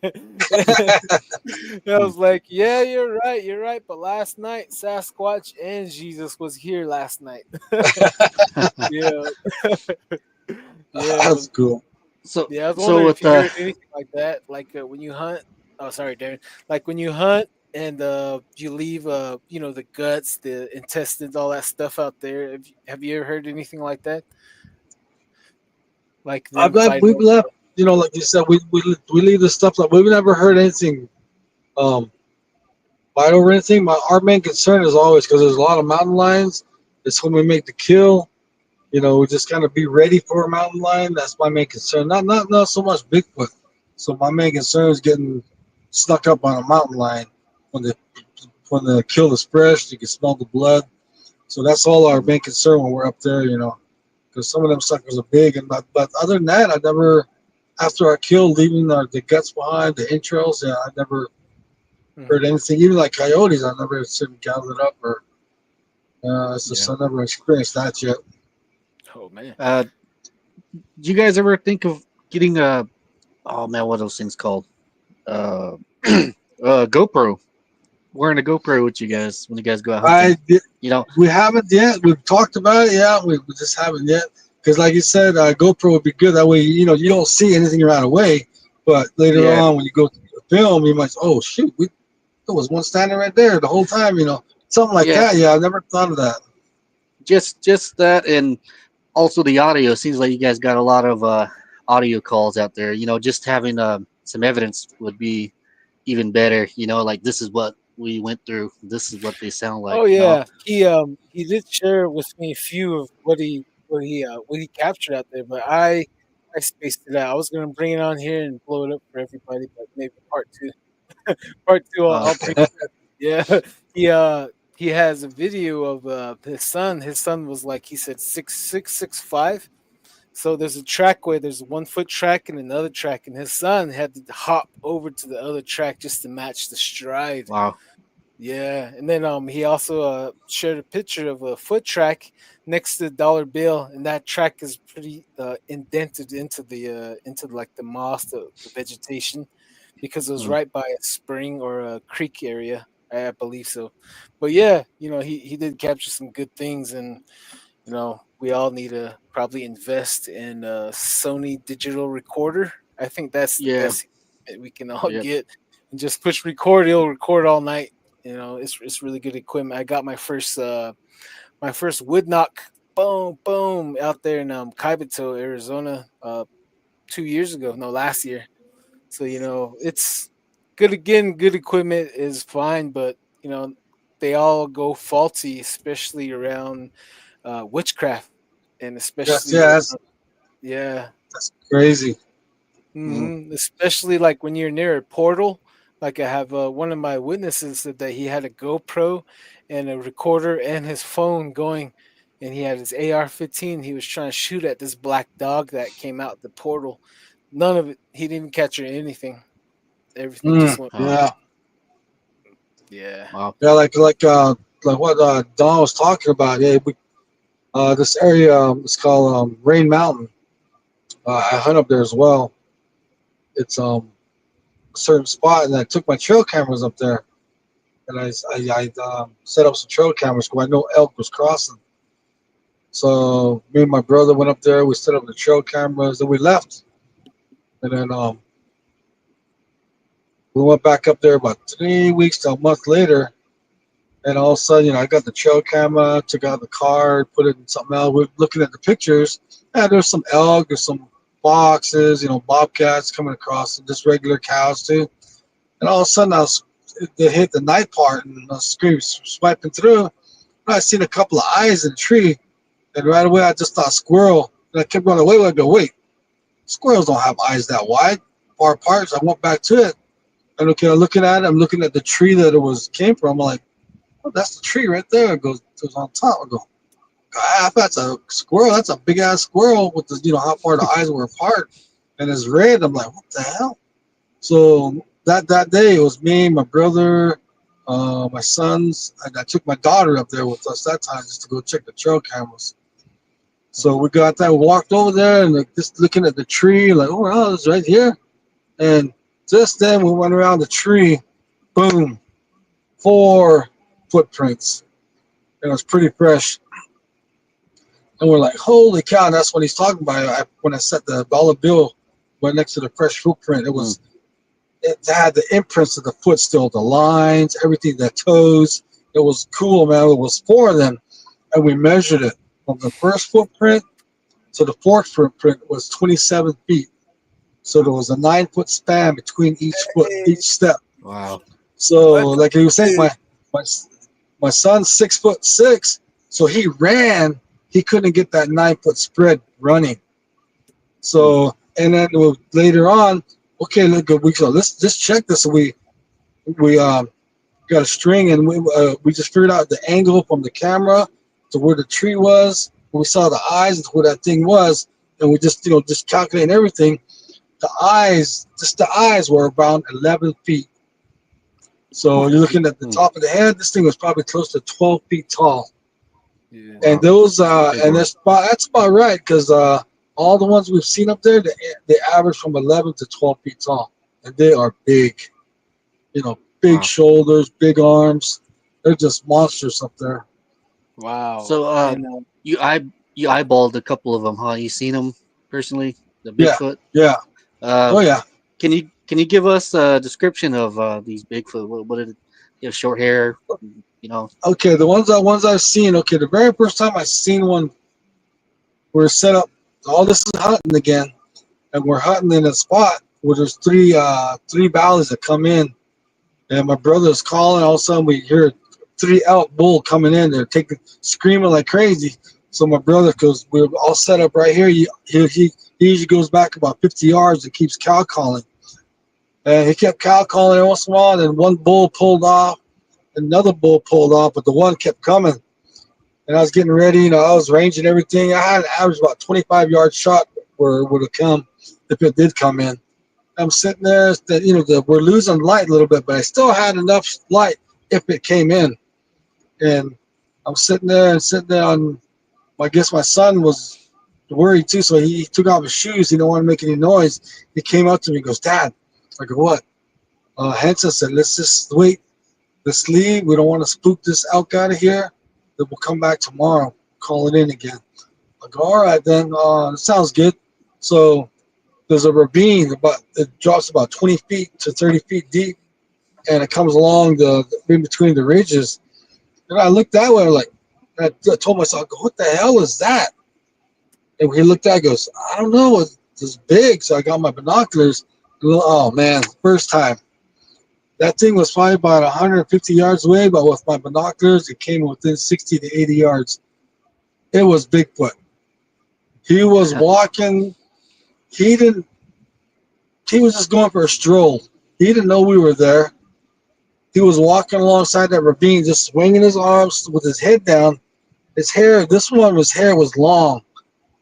I Hmm. was like, "Yeah, you're right. But last night, Sasquatch and Jesus was here last night." Yeah, yeah, it That's was. cool. so Yeah, I was so wondering if with you heard anything like that, like when you hunt. Oh, sorry, Darren. Like when you hunt and you leave, the guts, the intestines, all that stuff out there. Have you ever heard anything like that? Like them fighting We've over left. You know, like you said, we leave the stuff like we've never heard anything um vital or anything. Our main concern is always because there's a lot of mountain lions. It's when we make the kill. You know, we just kind of be ready for a mountain lion. That's my main concern. Not so much Bigfoot. So my main concern is getting snuck up on a mountain lion when the kill is fresh. You can smell the blood. So that's all our Hmm. main concern when we're up there. You know, because some of them suckers are big. And but other than that, I never after our kill, leaving the guts behind, the entrails. Yeah, I never hmm heard anything. Even like coyotes, I never seen them gathered up or. It's just Yeah. I never experienced that yet. Oh man. Uh, do you guys ever think of getting a, oh man, what are those things called? Uh, GoPro. Wearing a GoPro with you guys when you guys go out hunting. I did, You know, we haven't yet. We've talked about it. Yeah, we just haven't yet. Because, like you said, GoPro would be good. That way, you don't see anything right away. But later yeah, on, when you go to the film, you might, oh shoot, there was one standing right there the whole time. Something like yeah, that. Yeah, I never thought of that. just that, and also the audio. Seems like you guys got a lot of audio calls out there. You know, just having some evidence would be even better. You know, like this is what we went through. This is what they sound like. Oh You know. yeah. He did share with me a few of what he captured out there, but I spaced it out. I was gonna bring it on here and blow it up for everybody, but maybe part two. Part two, I'll bring it back. Yeah. He he has a video of his son. His son was like, he said, 6'6", 6'5". So there's a track where there's a 1 foot track and another track, and his son had to hop over to the other track just to match the stride. Wow. Yeah, and then he also shared a picture of a foot track next to the dollar bill, and that track is pretty indented into like the moss, the vegetation, because it was Hmm. right by a spring or a creek area. I believe so. But yeah, he did capture some good things, and we all need to probably invest in a Sony digital recorder. I think that's the Yeah. best equipment we can all Yep. get, and just push record. It'll record all night. It's really good equipment. I got my first wood knock, boom boom, out there in Kaibito, Arizona, 2 years ago. No, last year. So it's good. Again, good equipment is fine, but they all go faulty, especially around witchcraft, and Yes, especially yeah, yeah. that's crazy. Mm. Especially like when you're near a portal. Like I have one of my witnesses said that he had a GoPro and a recorder and his phone going, and he had his AR-15. He was trying to shoot at this black dog that came out the portal. None of it. He didn't even capture anything. Everything Mm. just went. Oh, Yeah, Yeah. wow. yeah, like what Don was talking about. Yeah, this area is called Rain Mountain. I hunt up there as well. It's a certain spot, and I took my trail cameras up there, and I set up some trail cameras because I know elk was crossing. So me and my brother went up there. We set up the trail cameras, and we left. And then we went back up there about 3 weeks to a month later. And all of a sudden, I got the trail camera, took out the car, put it in something else. We're looking at the pictures. And there's some elk, there's some foxes, bobcats coming across, and just regular cows too. And all of a sudden, it hit the night part, and I was swiping through. And I seen a couple of eyes in the tree, and right away I just thought squirrel. And I kept running away. I go, wait, squirrels don't have eyes that wide, far apart. So I went back to it, and okay, I'm looking at it. I'm looking at the tree that it came from. I'm like, oh, that's the tree right there. It goes on top. I go, if that's a squirrel, that's a big ass squirrel with the, how far the eyes were apart, and it's red. I'm like, what the hell? So that day it was me, my brother, my sons, and I took my daughter up there with us that time just to go check the trail cameras. So we got that, we walked over there and like just looking at the tree, like, oh, well, it's right here. And just then we went around the tree, boom, 4 footprints. And it was pretty fresh. And we're like, holy cow! And that's what he's talking about. When I set the dollar bill right next to the fresh footprint, it had the imprints of the foot still, the lines, everything, the toes. It was cool, man. It was 4 of them, and we measured it from the first footprint to the fourth footprint was 27 feet. So there was a 9-foot span between each foot, each step. Wow. So, like you were saying, my my son's 6'6", so he ran. He couldn't get that 9-foot spread running. So, and then later on, okay, look, let's just check this. So we got a string, and we just figured out the angle from the camera to where the tree was. We saw the eyes and where that thing was, and we just calculating everything. The eyes were around 11 feet. So you're looking at the top of the head. This thing was probably close to 12 feet tall. Yeah. And those that's about right, because all the ones we've seen up there, they average from 11 to 12 feet tall, and they are big. Big shoulders, big arms. They're just monsters up there. Wow. So, And you eyeballed a couple of them, huh? You seen them personally, the Yeah, Bigfoot. yeah. Uh, Oh yeah. can you give us a description of these Bigfoot? What did short hair? Okay, the ones I've seen. Okay, the very first time I seen one, we're set up. All this is hunting again, and we're hunting in a spot where there's three valleys that come in. And my brother's calling. All of a sudden, we hear 3 elk bull coming in. They're screaming like crazy. So my brother goes, we're all set up right here. He usually goes back about 50 yards and keeps cow calling. And he kept cow calling every once in a while. And one bull pulled off, another bull pulled off, but the one kept coming. And I was getting ready. I was ranging everything. I had an average about 25-yard shot where it would have come if it did come in. I'm sitting there, we're losing light a little bit, but I still had enough light if it came in. And I'm sitting there and I guess my son was worried too, so he took off his shoes. He didn't want to make any noise. He came up to me and goes, Dad. I go, what? Hanson said, let's just wait. Let's leave. We don't want to spook this elk out of here. Then we'll come back tomorrow, call it in again. I go, all right, then. It sounds good. So there's a ravine, it drops about 20 feet to 30 feet deep, and it comes along in between the ridges. And I looked that way, I told myself, what the hell is that? And he looked at it, goes, I don't know, it's big. So I got my binoculars. Oh man, first time. That thing was probably about 150 yards away, but with my binoculars, it came within 60 to 80 yards. It was Bigfoot. He was walking. He didn't. He was just going for a stroll. He didn't know we were there. He was walking alongside that ravine, just swinging his arms with his head down. His hair. This one, his hair was long.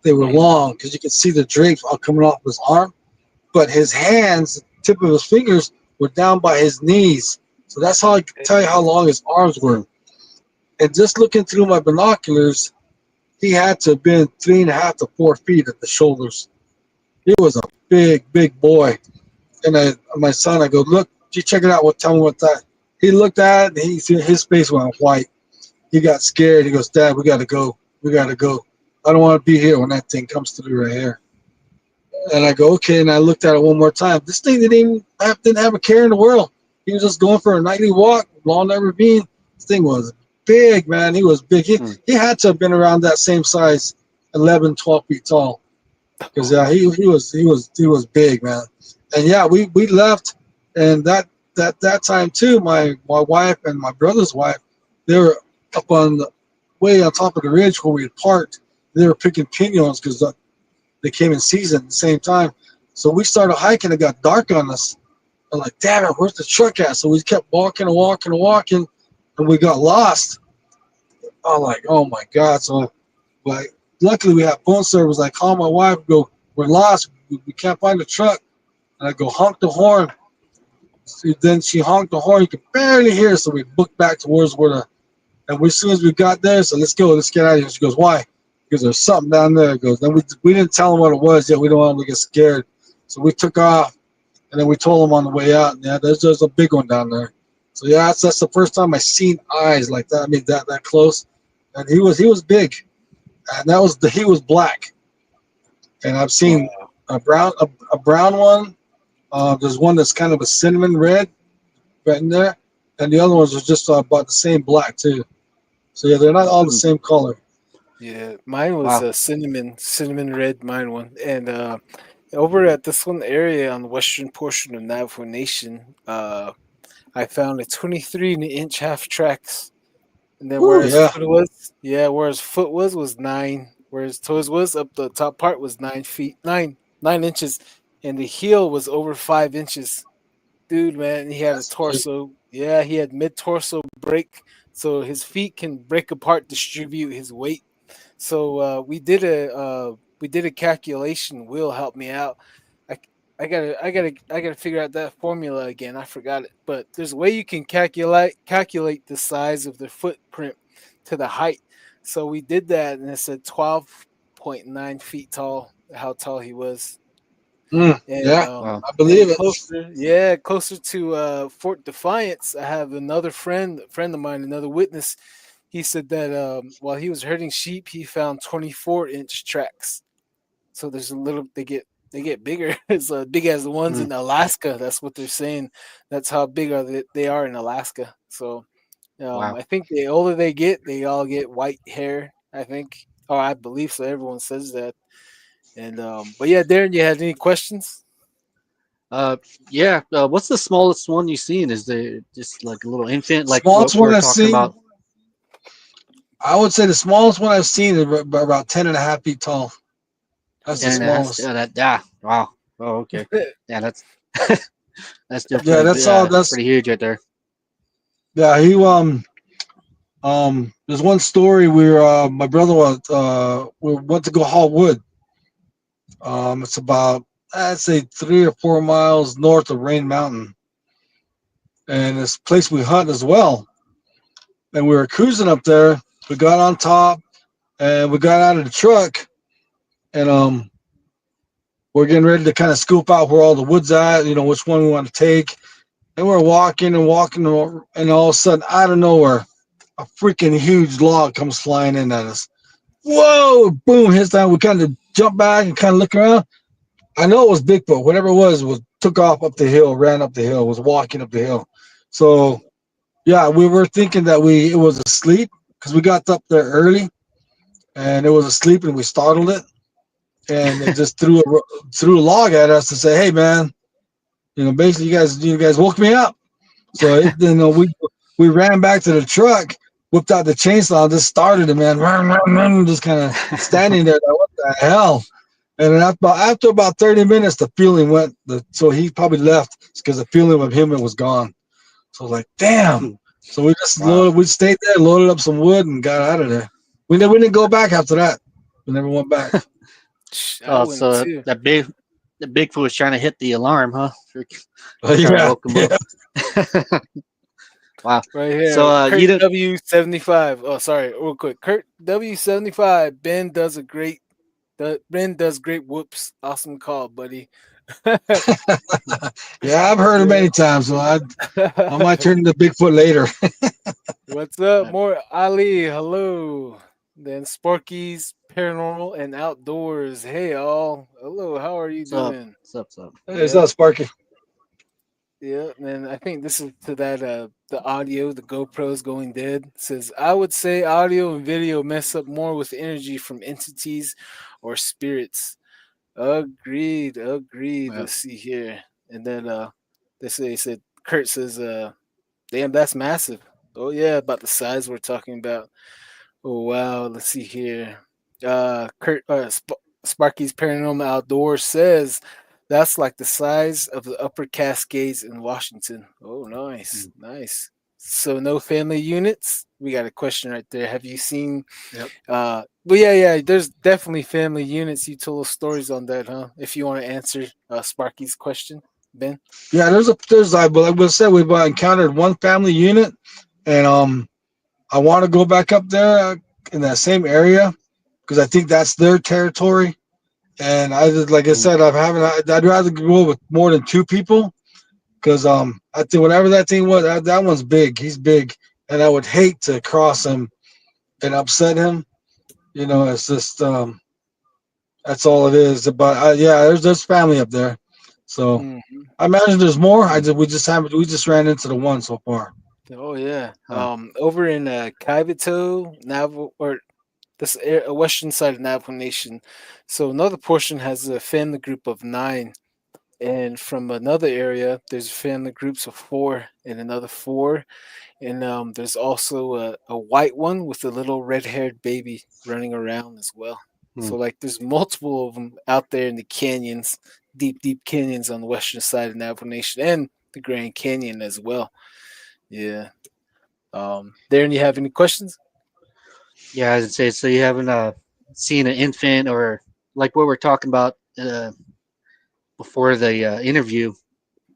They were long because you could see the drapes all coming off his arm. But his hands, tip of his fingers, were down by his knees. So that's how I can tell you how long his arms were. And just looking through my binoculars, he had to have been 3.5 to 4 feet at the shoulders. He was a big, big boy. And my son, I go, look, you check it out. Tell me what that. He looked at it, and his face went white. He got scared. He goes, Dad, we got to go. We got to go. I don't want to be here when that thing comes through right here. And I go, okay. And I looked at it one more time. This thing didn't have a care in the world. He was just going for a nightly walk along that ravine. This thing was big, man. He was big. He had to have been around that same size, 11, 12 feet tall. Because he was big, man. And yeah, we left, and that time too, my wife and my brother's wife, they were up way on top of the ridge where we had parked. They were picking piñons because they came in season at the same time. So we started hiking. It got dark on us. I'm like, damn it, where's the truck at? So we kept walking, and we got lost. I'm like, oh my God. So like, luckily we had phone service. I call my wife, go, we're lost. We can't find the truck. And I go, honk the horn. So then she honked the horn. You could barely hear her. So we booked back towards and as soon as we got there, so let's go, let's get out of here. She goes, why? Because there's something down there. It goes, then we didn't tell them what it was yet. We don't want them to get scared. So we took off, and then we told them on the way out, yeah, there's a big one down there. So yeah, that's the first time I seen eyes like that. I mean, that close. And he was big. And he was black. And I've seen a brown one. There's one that's kind of a cinnamon red right in there. And the other ones are just about the same black too. So yeah, they're not all the same color. Yeah, mine was a cinnamon red, mine one. And over at this one area on the western portion of Navajo Nation, I found a 23-inch half tracks. And then whereas foot was 9, whereas toes was up the top part was 9 inches, and the heel was over 5 inches. Dude, man, he had a torso. Yeah, he had mid torso break, so his feet can break apart, distribute his weight. So we did a calculation. Will help me out. I gotta figure out that formula again. I forgot it, but there's a way you can calculate the size of the footprint to the height. So we did that, and it said 12.9 feet tall. How tall he was. And, I believe it. Closer to Fort Defiance, I have another friend of mine, another witness. He said that while he was herding sheep, he found 24-inch tracks. So there's they get bigger. It's as big as the ones in Alaska. That's what they're saying. That's how big they are in Alaska. So I think the older they get, they all get white hair. I think, or I believe so. Everyone says that. And but yeah, Darren, you had any questions? What's the smallest one you've seen? Is there just like a little infant, like smallest what one we're I've talking seen? About? I would say the smallest one I've seen is about 10.5 feet tall. That's the smallest. Wow. Oh, okay. Yeah, that's that's definitely that's pretty huge right there. Yeah, he there's one story where my brother we went to go haul wood. It's about, I'd say, 3 or 4 miles north of Rain Mountain, and this place we hunt as well. And we were cruising up there. We got on top, and we got out of the truck, and we're getting ready to kind of scoop out where all the wood's at. Which one we want to take. And we're walking, and all of a sudden, out of nowhere, a freaking huge log comes flying in at us. Whoa! Boom! Hits down. We kind of jump back and kind of look around. I know it was Bigfoot. Whatever it was took off up the hill, ran up the hill, was walking up the hill. So, yeah, we were thinking that it was asleep because we got up there early, and it was asleep, and we startled it, and it just threw a log at us to say, "Hey, man, basically, you guys woke me up." So we ran back to the truck, whipped out the chainsaw, and just started it, man. Run, run, run, just kind of standing there. Like, what the hell? And then after about 30 minutes, the feeling went. So he probably left because the feeling of him was gone. So I was like, damn. So we just Wow. we stayed there, loaded up some wood, and got out of there. We didn't go back after that. We never went back. I Oh, wouldn't so too. the Bigfoot was trying to hit the alarm, huh? Trying to Yeah, woke him up. yeah. Wow. Right So here, Kurt you did. W75. Oh, sorry, real quick. Kurt W75. Ben does great whoops. Awesome call, buddy. Yeah, I've heard it Yeah. many times. So I might turn into Bigfoot later. What's up? More Ali. Hello. Then Sparky's Paranormal and Outdoors. Hey, all. Hello. How are you What's up? doing? What's up? It's Yeah. not Sparky. Yeah, and I think this is to that the audio, the GoPro's going dead. It says I would say audio and video mess up more with energy from entities or spirits. Agreed, agreed. Yeah. Let's see here. And then they said Kurt says damn, that's massive. Oh yeah, about the size we're talking about. Oh wow, let's see here. Kurt Sparky's Paranormal Outdoors says that's like the size of the Upper Cascades in Washington. Oh, nice, Mm. nice. So no family units. We got a question right there. Have you seen? Yep. But yeah. There's definitely family units. You told us stories on that, huh? If you want to answer Sparky's question, Ben. Yeah, there's like I said, we've encountered one family unit, and I want to go back up there in that same area because I think that's their territory. And I just, like I Mm. said, I'd rather go with more than two people because I think whatever that thing was, that one's big. He's big, and I would hate to cross him and upset him. It's just that's all it is. But yeah, there's family up there, so Mm. I imagine there's more. Mm. We just ran into the one so far. Oh yeah. Huh. Over in Kaibito, Navajo, or western side of Navajo Nation. So another portion has a family group of 9, and from another area, there's family groups of 4 and another 4, and there's also a white one with a little red-haired baby running around as well. Mm. So like, there's multiple of them out there in the canyons, deep canyons on the western side of Navajo Nation and the Grand Canyon as well. Yeah. Darren, you have any questions? Yeah, I would say so. You haven't seen an infant or like what we're talking about before the interview.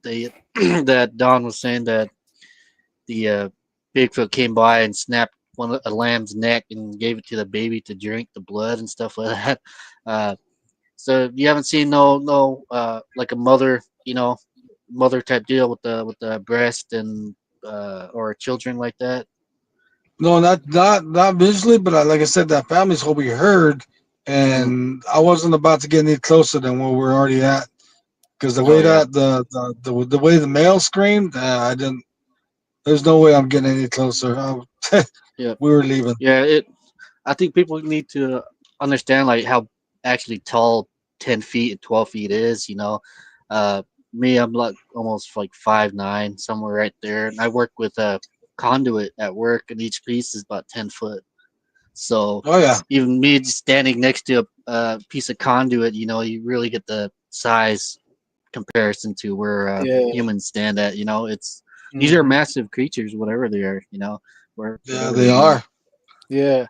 They that Don was saying that the Bigfoot came by and snapped a lamb's neck and gave it to the baby to drink the blood and stuff like that. Uh, so you haven't seen no like a mother type deal with the breast and or children like that. No, not visually, but like I said, that family's what we heard, Mm. and I wasn't about to get any closer than where we're already at because the Oh way yeah, that the way the male screamed, I didn't. There's no way I'm getting any closer. yeah, We were leaving. yeah. I think people need to understand like how actually tall 10 feet and 12 feet is. Uh, me, I'm like almost like 5'9", somewhere right there, and I work with a conduit at work, and each piece is about 10 foot. So Oh yeah, even me just standing next to a piece of conduit, you really get the size comparison to where Yeah. humans stand at. It's these are Hmm. massive creatures, whatever they are. yeah, Whatever they they do. are. Yeah.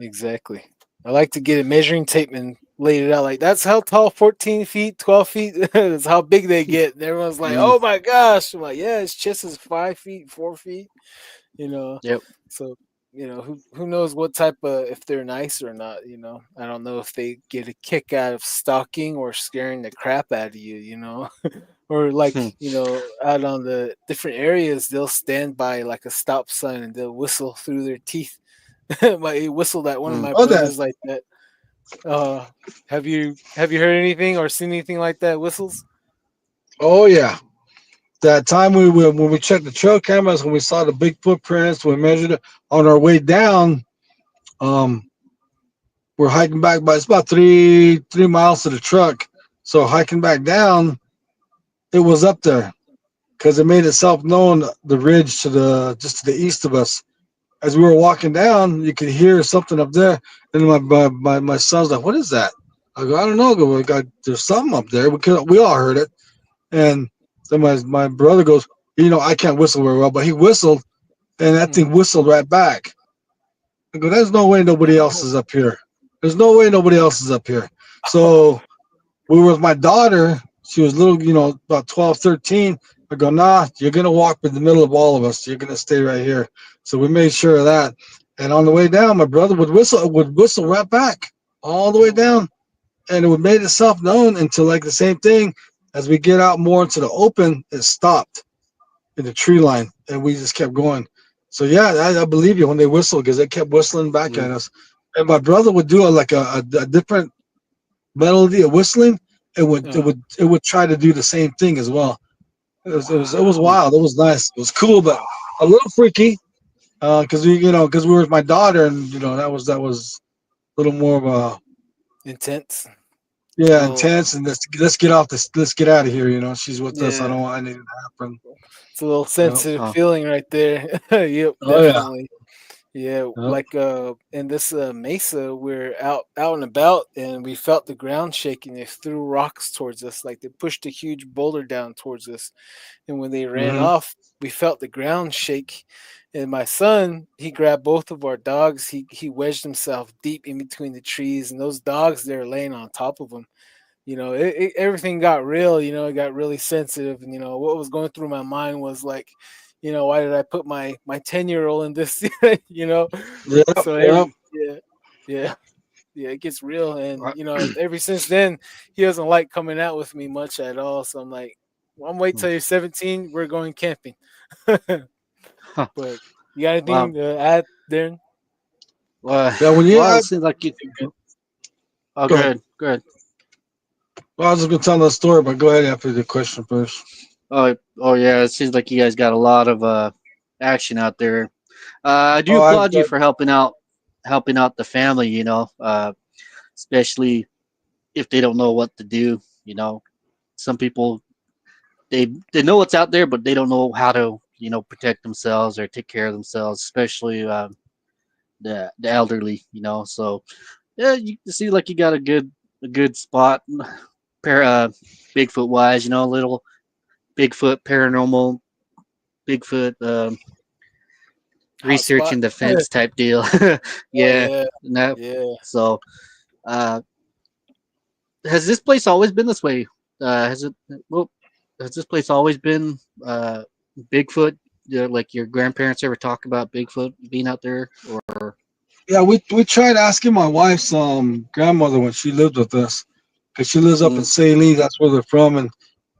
Exactly. I like to get a measuring tape and lay it out like that's how tall 14 feet, 12 feet. That's how big they get. And everyone's like, Mm, oh my gosh. I'm like, yeah, his chest is 5 feet, 4 feet, you know. yep. So, who knows what type of if they're nice or not. I don't know if they get a kick out of stalking or scaring the crap out of you. Or like, out on the different areas, they'll stand by like a stop sign and they'll whistle through their teeth. He whistled at one of Mm. my Oh that. brothers like that. Uh, have you heard anything or seen anything like that? Whistles? Oh yeah. That time when we checked the trail cameras, when we saw the big footprints, we measured it on our way down. Um, we're hiking back, but it's about 3 miles to the truck. So hiking back down, it was up there because it made itself known the ridge to the just to the east of us, as we were walking down, you could hear something up there. And my son's like, "What is that?" I go, "I don't know." I go, "There's something up there." We all heard it. And then my brother goes, I can't whistle very well, but he whistled, and that thing Mhm. whistled right back. I go, "There's no way nobody else is up here. There's no way nobody else is up here." So we were with my daughter. She was little, about 12, 13. I go, "Nah, you're going to walk in the middle of all of us. You're going to stay right here." So we made sure of that. And on the way down, my brother would whistle right back all the way Oh, down. And it would made itself known until like the same thing. As we get out more into the open, it stopped in the tree line and we just kept going. So yeah, I believe you when they whistle because they kept whistling back Mm. at us. And my brother would do a different melody of whistling. It would try to do the same thing as well. It was wow. Mm. wild. It was nice. It was cool, but a little freaky. Because we were with my daughter, and that was a little more of a, Intense. yeah, Little, intense. And let's get off this. Let's get out of here. She's with us. I yeah. don't want anything to happen. It's a little Yep. sensitive Huh. feeling right there. Yep, Oh yeah. definitely. Yeah, Yep. like in this mesa, we're out and about, and we felt the ground shaking. They threw rocks towards us, like they pushed a huge boulder down towards us. And when they ran Hmm. off, we felt the ground shake. And my son, he grabbed both of our dogs. He wedged himself deep in between the trees, and those dogs they're laying on top of him. Everything got real. It got really sensitive, and what was going through my mind was like, why did I put my 10-year-old in this? you know, Yep. so Yep. yeah, yeah, yeah, it gets real, and Right. ever since then, he doesn't like coming out with me much at all. So I'm like, well, I'm wait till you're 17. We're going camping. Huh. But you got Wow. anything to add, Darren? Yeah. When you Well, it add, seems like you. Oh, go ahead. good, good. Well, I was just gonna tell the story, but go ahead after the question first. Oh, yeah. It seems like you guys got a lot of action out there. I do Oh, I've applaud you got. for helping out the family. Especially if they don't know what to do. Some people they know what's out there, but they don't know how to protect themselves or take care of themselves, especially the elderly. So yeah, you see like you got a good spot, Bigfoot wise. Little Bigfoot paranormal, Bigfoot Hot research spot. and defense type deal. Oh Yeah, yeah, and that. yeah. So, uh, has this place always been this way? Has it? Well, has this place always been Bigfoot? Like your grandparents ever talk about Bigfoot being out there, or? Yeah, we tried asking my wife's grandmother when she lived with us, because she lives up in Mm, Saline. That's where they're from, and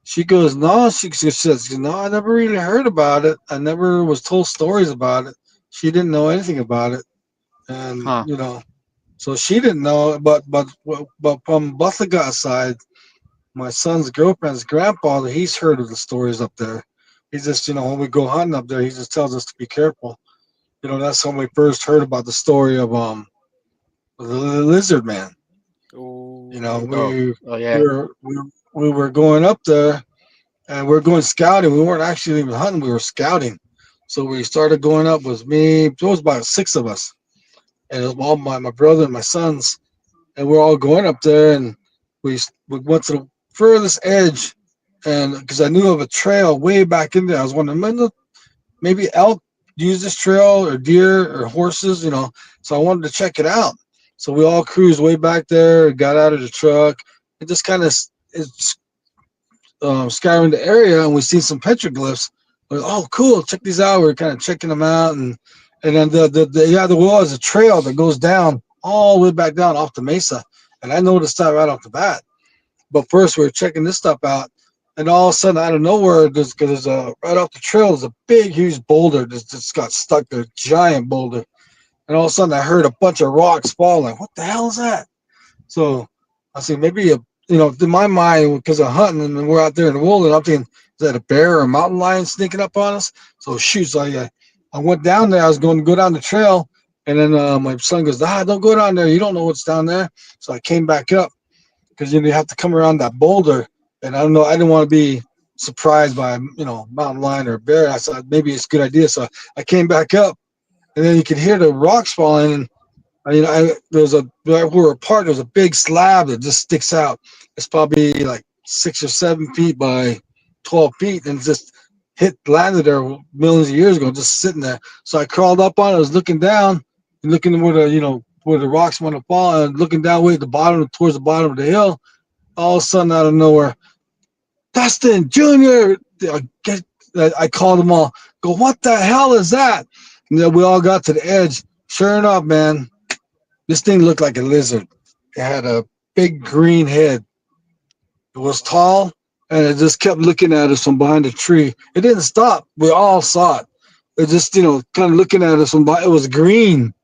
she goes, "No," she says, "No, I never really heard about it. I never was told stories about it." She didn't know anything about it, and huh? so she didn't know. But from Buthaga's side, my son's girlfriend's grandfather, he's heard of the stories up there. He just, when we go hunting up there, he just tells us to be careful. That's when we first heard about the story of the lizard man. You know, Oh, Oh, we oh we yeah. were we, we were going up there and we are going scouting. We weren't actually even hunting, we were scouting. So we started going up with me. There was about six of us, and it was all my brother and my sons, and we're all going up there, and we went to the furthest edge, and because I knew of a trail way back in there, I was wondering, maybe elk use this trail or deer or horses, So I wanted to check it out. So we all cruised way back there, got out of the truck, and just kind of scouring the area, and we seen some petroglyphs. We're, oh, cool! Check these out. We're kind of checking them out, and then there was a trail that goes down all the way back down off the mesa, and I noticed that right off the bat. But first, we were checking this stuff out, and all of a sudden, out of nowhere, there's a right off the trail, there's a big, huge boulder that just got stuck there, giant boulder. And all of a sudden, I heard a bunch of rocks falling. What the hell is that? So I said, maybe in my mind, because of hunting and we're out there in the wilderness, I'm thinking, is that a bear or a mountain lion sneaking up on us? So shoot, so I went down there. I was going to go down the trail, and then my son goes, don't go down there. You don't know what's down there. So I came back up because you have to come around that boulder, and I don't know. I didn't want to be surprised by mountain lion or bear. I thought maybe it's a good idea. So I came back up, and then you could hear the rocks falling. And there's a where we're apart. There's a big slab that just sticks out. It's probably like 6 or 7 feet by 12 feet, and just landed there millions of years ago, just sitting there. So I crawled up on it. I was looking down, and looking where the rocks want to fall, and looking down way at the bottom, towards the bottom of the hill. All of a sudden, out of nowhere, Dustin Junior. I called them all. Go, what the hell is that? And then we all got to the edge. Sure enough, man, this thing looked like a lizard. It had a big green head. It was tall, and it just kept looking at us from behind a tree. It didn't stop. We all saw it. It just, kind of looking at us from behind. It was green.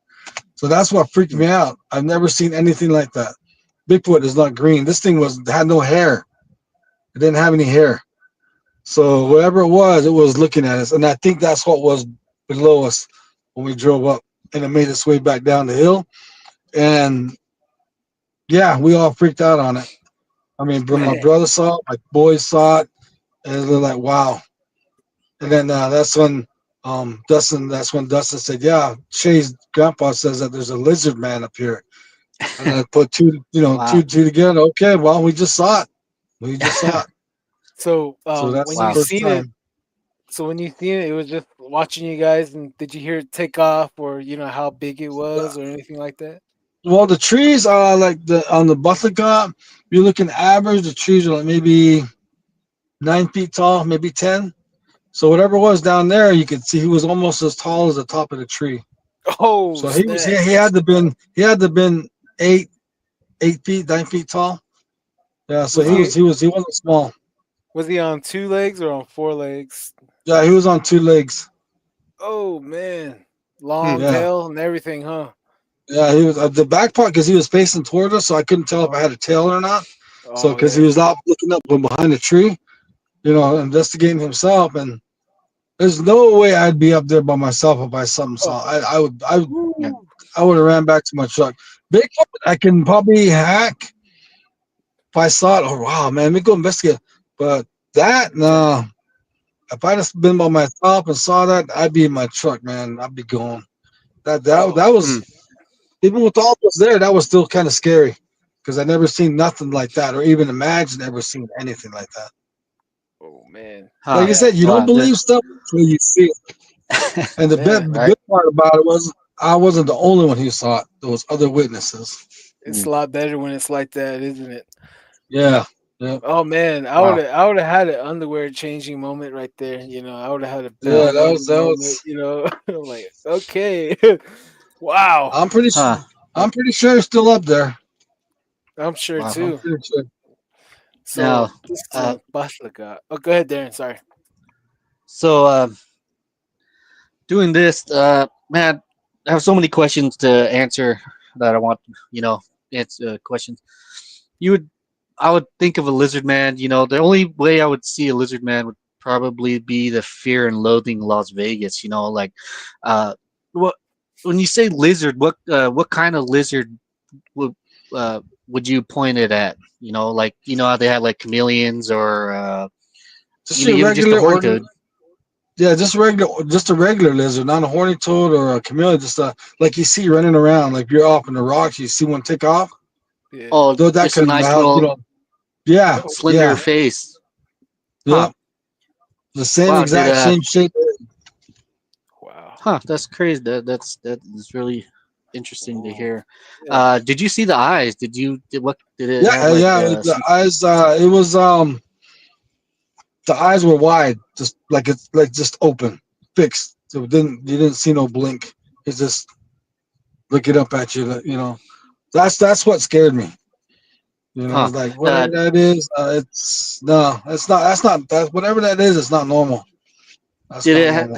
So that's what freaked me out. I've never seen anything like that. Bigfoot is not green. This thing had no hair. It didn't have any hair. So whatever it was looking at us. And I think that's what was below us when we drove up, and it made its way back down the hill. And yeah, we all freaked out on it. I mean, my Man. brother saw it, my boys saw it, and they're like, "Wow!" And then Dustin said, "Yeah, Shay's grandpa says that there's a lizard man up here." And I put Wow. two together. Okay, well, we just saw it. We just saw it. So So that's when the you Wow. first seen it, time. it was just watching you guys, and did you hear it take off, or how big it was, or anything like that? Well, the trees are like on the Buffalo. You're looking average. The trees are like maybe 9 feet tall, maybe 10. So whatever was down there, you could see he was almost as tall as the top of the tree. Oh So he was snap! he had to been 8 feet, 9 feet tall. Yeah, so Was he he wasn't small. was he on two legs or on four legs? Yeah, he was on 2 legs. Oh man, Hmm. long Yeah, tail and everything, huh? yeah, he was the back part because he was facing toward us, so I couldn't tell if I had a tail or not. So Oh because he yeah. was out looking up from behind the tree, investigating himself, and there's no way I'd be up there by myself if I something saw. Yeah. Woo. I would have ran back to my truck. Bigfoot, I can probably hack if I saw it. Oh wow, man, let me go investigate. But that no, if I'd have been by myself and saw that, I'd be in my truck, man. I'd be going. That Oh Hmm. was even with all was there. That was still kind of scary because I never seen nothing like that, or even imagined ever seeing anything like that. oh man. Like Huh. I Yeah. said, you don't Wow. believe stuff until you see it. And Man. the Right. good part about it was I wasn't the only one who saw it. There was other witnesses. It's Hmm. a lot better when it's like that, isn't it? Yeah, yeah, Oh man, Wow. I would have had an underwear changing moment right there. I would have had a yeah. bowel moving That moment. was. I'm like, okay, wow. I'm pretty sure. Huh. I'm pretty sure it's still up there. I'm sure Wow. I'm too. pretty sure. Now, So this is uh, a Baslaga. Oh, go ahead, Darren. Sorry. so doing this, man, I have so many questions to answer that I want, answer questions. You would, I would think of a lizard man. The only way I would see a lizard man would probably be the Fear and Loathing Las Vegas. Like, what when you say lizard, what kind of lizard would would you point it at? Like how they had like chameleons or Just your even just a regular horned ordinary. toad. Yeah, just a regular lizard, not a horny toad or a chameleon. Just like you see running around, like you're off in the rocks, you see one take off. Yeah. Oh, Though that just a kind of nice how little Yeah, slender yeah, face. Huh. yeah. The same Wow. Did exact same shape. Wow. Huh, that's crazy. That is really interesting to Ooh. hear. Yeah. Did you see the eyes? What did it Yeah, have like yeah. The some eyes. It was the eyes were wide, just like it's like just open, fixed. So you didn't see no blink. It's just looking up at you. That's what scared me. huh? Like whatever that is, it's no, it's not. That's not that. Whatever that is, it's not normal. That's Did not it normal.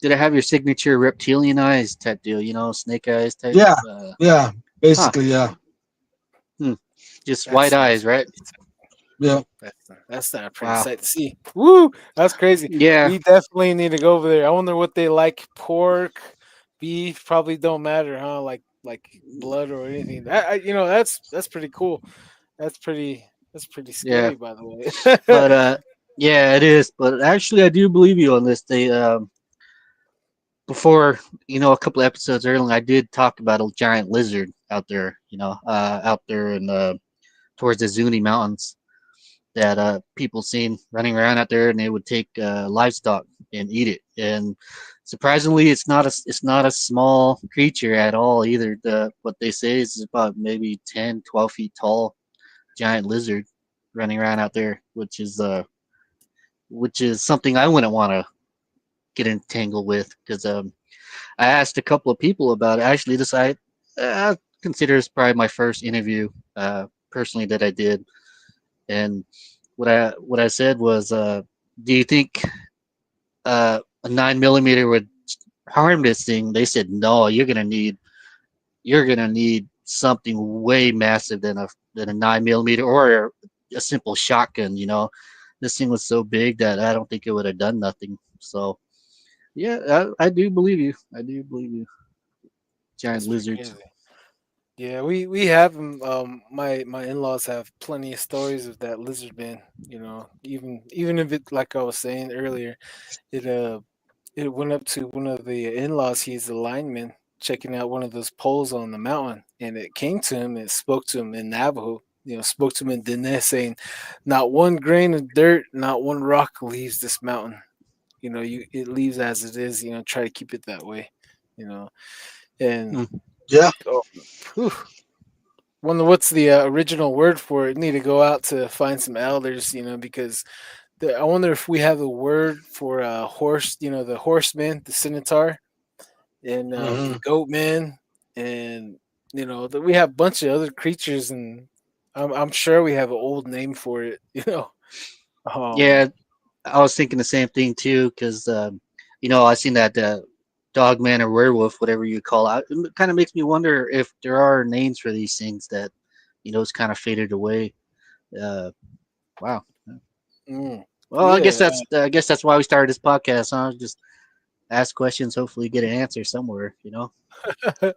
did it have your signature reptilian eyes type deal? Snake eyes type. Yeah, yeah. Huh. Basically, yeah, Hmm. Just white That's not eyes, right? yeah. that's not a pretty Wow. sight to see. Woo! That's crazy. Yeah. We definitely need to go over there. I wonder what they like. Pork, beef, probably don't matter, huh? Like blood or anything. That's pretty cool. That's pretty Yeah. scary, by the way. But yeah, it is. But actually, I do believe you on this. before, a couple of episodes earlier, I did talk about a giant lizard out there. Out there in towards the Zuni Mountains that people seen running around out there, and they would take livestock and eat it. And surprisingly, it's not a small creature at all either. What they say is about maybe 10, 12 feet tall, giant lizard running around out there, which is something I wouldn't want to get entangled with because I asked a couple of people about it. Actually, I consider this probably my first interview personally that I did, and what I said was, "Do you think a 9 millimeter would harm this thing?" They said, "No, you're gonna need something way massive than a 9 millimeter or a simple shotgun. This thing was so big that I don't think it would have done nothing." So yeah, I do believe you. I do believe you. Giant That's pretty lizards. crazy. Yeah, we have 'em. My in-laws have plenty of stories of that lizard man. Even if it, like I was saying earlier, it it went up to one of the in-laws. He's a lineman checking out one of those poles on the mountain, and it came to him and spoke to him in Navajo. Spoke to him in Diné, saying, "Not one grain of dirt, not one rock leaves this mountain. It leaves as it is. Try to keep it that way. You know, and Hmm. Yeah. oh, whew, wonder what's the original word for it. Need to go out to find some elders. Because I wonder if we have a word for horse. The horseman, the centaur, and Hmm. the goat man, and that we have a bunch of other creatures, and I'm sure we have an old name for it. Um, Yeah, I was thinking the same thing too, because I seen that dog man or werewolf, whatever you call it. It kind of makes me wonder if there are names for these things that it's kind of faded away. Uh, wow. mm, Well, I guess yeah, that's why we started this podcast, huh? Just ask questions, hopefully get an answer somewhere. yeah,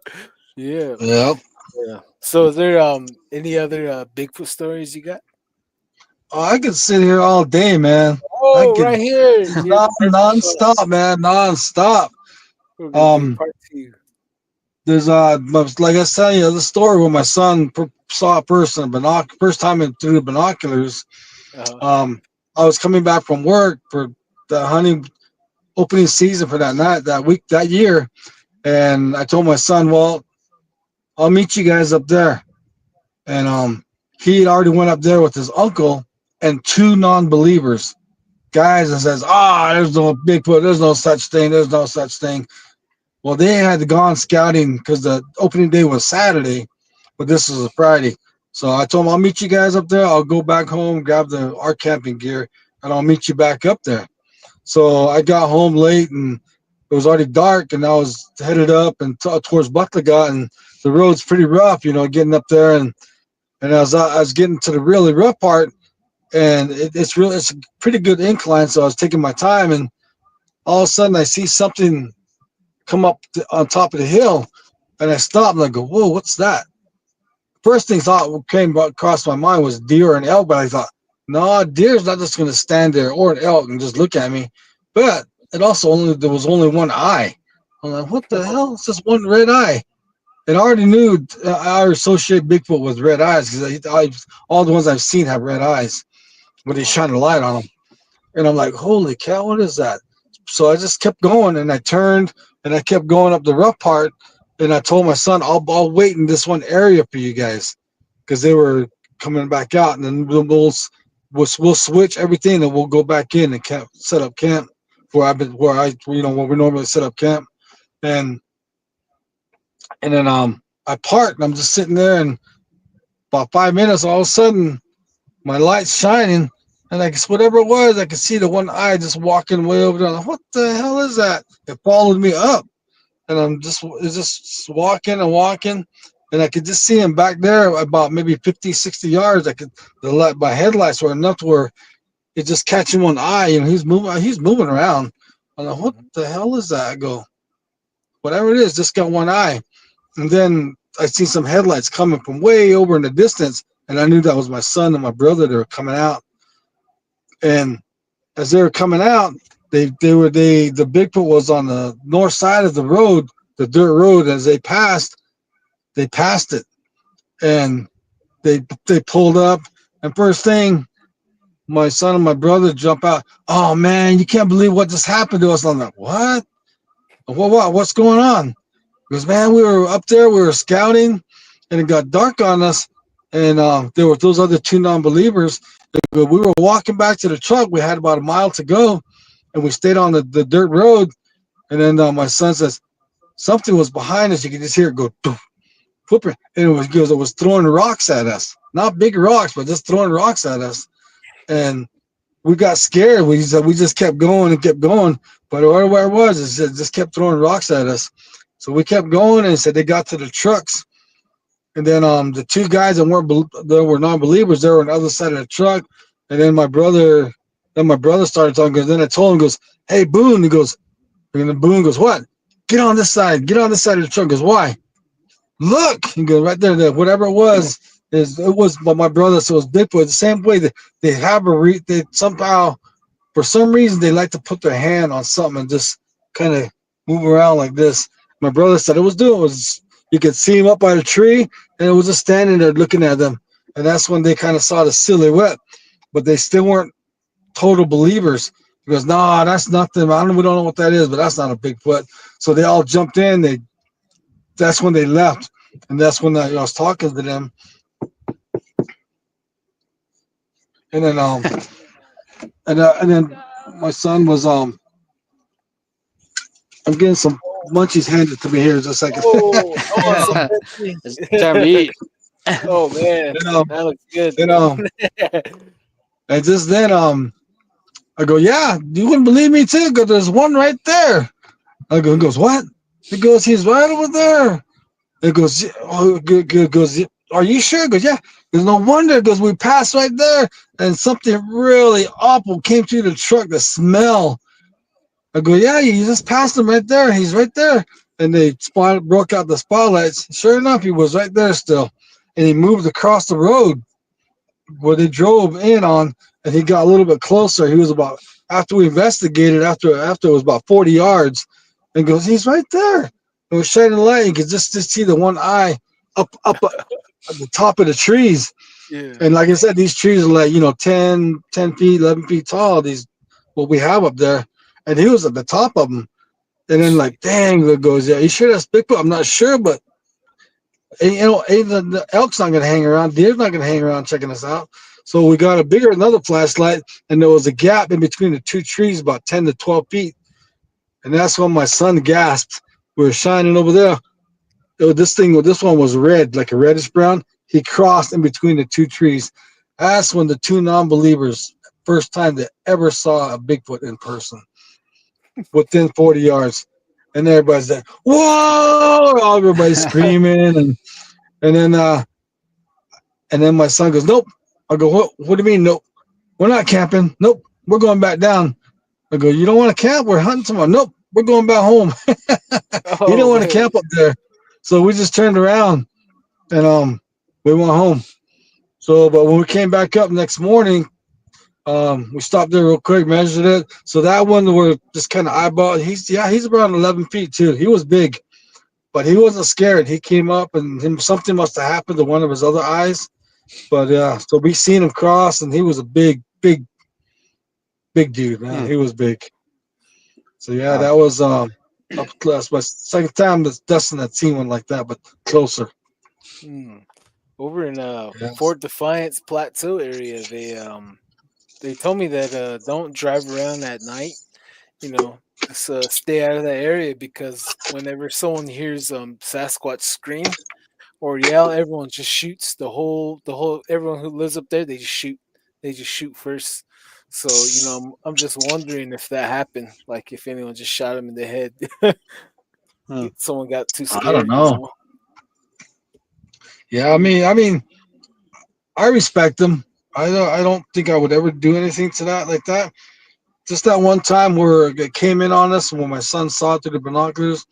Yep. yeah. So, is there any other Bigfoot stories you got? Oh, I could sit here all day, man. I Oh, could right here. Here's part two. non-stop, man, non-stop. We're gonna do Um, part two. there's like I was telling you the story where my son saw a person first time through the binoculars. Uh, Um, I was coming back from work for the hunting opening season for that night, that week, that year, and I told my son, "Well, I'll meet you guys up there." And he had already went up there with his uncle and two non-believers, guys, that says, there's no Bigfoot, there's no such thing, there's no such thing. Well, they had gone scouting because the opening day was Saturday, but this was a Friday. So I told them, I'll meet you guys up there. I'll go back home, grab our camping gear, and I'll meet you back up there. So I got home late and it was already dark, and I was headed up and towards Bucklegot, and the road's pretty rough, getting up there, and I was getting to the really rough part, and it's a pretty good incline, so I was taking my time, and all of a sudden I see something come up on top of the hill, and I stop and I go, "Whoa, what's that?" First thing thought came across my mind was deer and elk, but I thought, no, deer's not just going to stand there, or an elk and just look at me. But it also there was only one eye. I'm like, what the hell? It's just one red eye. And I already knew I associate Bigfoot with red eyes because all the ones I've seen have red eyes when they wow. shine a light on them. And I'm like, holy cow, what is that? So I just kept going, and I turned and I kept going up the rough part. And I told my son, I'll wait in this one area for you guys because they were coming back out. And then we'll switch everything and we'll go back in and set up camp where we normally set up camp. And then I parked and I'm just sitting there, and about 5 minutes, all of a sudden my light's shining, and I guess whatever it was, I could see the one eye just walking way over there. I'm like, what the hell is that? It followed me up, and it's just walking and walking, and I could just see him back there about maybe 50, 60 yards. My headlights were enough to where it just catching one eye, and he's moving around. I'm like, what Mhm. the hell is that? I go, whatever it is, just got one eye. And then I see some headlights coming from way over in the distance, and I knew that was my son and my brother that were coming out. And as they were coming out, the Bigfoot was on the north side of the road, the dirt road. As they passed it, and they pulled up, and first thing, my son and my brother jump out. Oh man, you can't believe what just happened to us. I'm like, what? What's going on? Because man, we were up there, we were scouting, and it got dark on us, and there were those other two non-believers. We were walking back to the truck. We had about a mile to go, and we stayed on the dirt road. And then my son says something was behind us. You could just hear it go, doof, whoop, and it was throwing rocks at us. Not big rocks, but just throwing rocks at us. And we got scared. We just kept going and kept going. But where it was, it just kept throwing rocks at us. So we kept going and said they got to the trucks. And then the two guys that were non-believers, they were on the other side of the truck. And then my brother started talking. Because then I told him, goes, "Hey Boone," he goes, and then Boone goes, "What? Get on this side. Get on this side of the truck." He goes, "Why?" "Look," he goes, "right there. That whatever it was but my brother. So it was Bigfoot. The same way that they have they somehow for some reason they like to put their hand on something and just kind of move around like this. My brother said it was you could see him up by the tree, and it was just standing there looking at them. And that's when they kind of saw the silhouette, but they still weren't total believers. He goes, "No, that's nothing. We don't know what that is, but that's not a Bigfoot." So they all jumped in. That's when they left, and that's when I was talking to them. And then and then my son was I'm getting some munchies handed to me here in just a second. Oh, I want some Pepsi. It's time to eat. Oh man, and, that looks good. and, and just then I go, "Yeah, you wouldn't believe me too, because there's one right there." I go, he goes, "What?" He goes, "He's right over there." It goes, "Yeah." Oh, goes, "Are you sure?" He goes, "Yeah." There's no wonder, because we passed right there, and something really awful came through the truck. The smell. I go, "Yeah, you just passed him right there. He's right there." And they broke out the spotlights. Sure enough, he was right there still, and he moved across the road where they drove in on, and he got a little bit closer. He was about after we investigated. After it was about 40 yards, and goes, "He's right there." It was shining the light. You could just see the one eye up at the top of the trees. Yeah. And like I said, these trees are like 10 feet, 11 feet tall. These what we have up there, and he was at the top of them. And then like, dang, it goes, "Yeah, you sure that's Bigfoot?" "I'm not sure, but the elk's not gonna hang around. Deer's not gonna hang around checking us out." So we got another flashlight, and there was a gap in between the two trees, about 10 to 12 feet. And that's when my son gasped. We were shining over there. This one was red, like a reddish brown. He crossed in between the two trees. That's when the two non-believers, first time they ever saw a Bigfoot in person, within 40 yards. And everybody's like, "Whoa!" Everybody's screaming, and then my son goes, "Nope." I go, What do you mean, nope? We're not camping. Nope, we're going back down." I go, "You don't want to camp? We're hunting tomorrow." "Nope, we're going back home." He didn't Oh want to man. camp up there, so we just turned around and we went home. So, but when we came back up next morning, we stopped there real quick, measured it. So that one were just kind of eyeball. He's around 11 feet too. He was big, but he wasn't scared. He came up, and something must have happened to one of his other eyes. But yeah, so we seen him cross, and he was a big dude, man. He was big. So yeah, that was up close. My second time that Dustin had seen one like that, but closer. Hmm. Over in Yes. Fort Defiance Plateau area, they told me that don't drive around at night. You know, just stay out of that area, because whenever someone hears Sasquatch scream or yell, everyone just shoots. The whole everyone who lives up there, they just shoot. They just shoot first. So I'm just wondering if that happened. Like if anyone just shot him in the head. Hmm. Someone got too I don't scared. know. Yeah, I respect them. I don't think I would ever do anything to that like that. Just that one time where it came in on us, when my son saw it through the binoculars,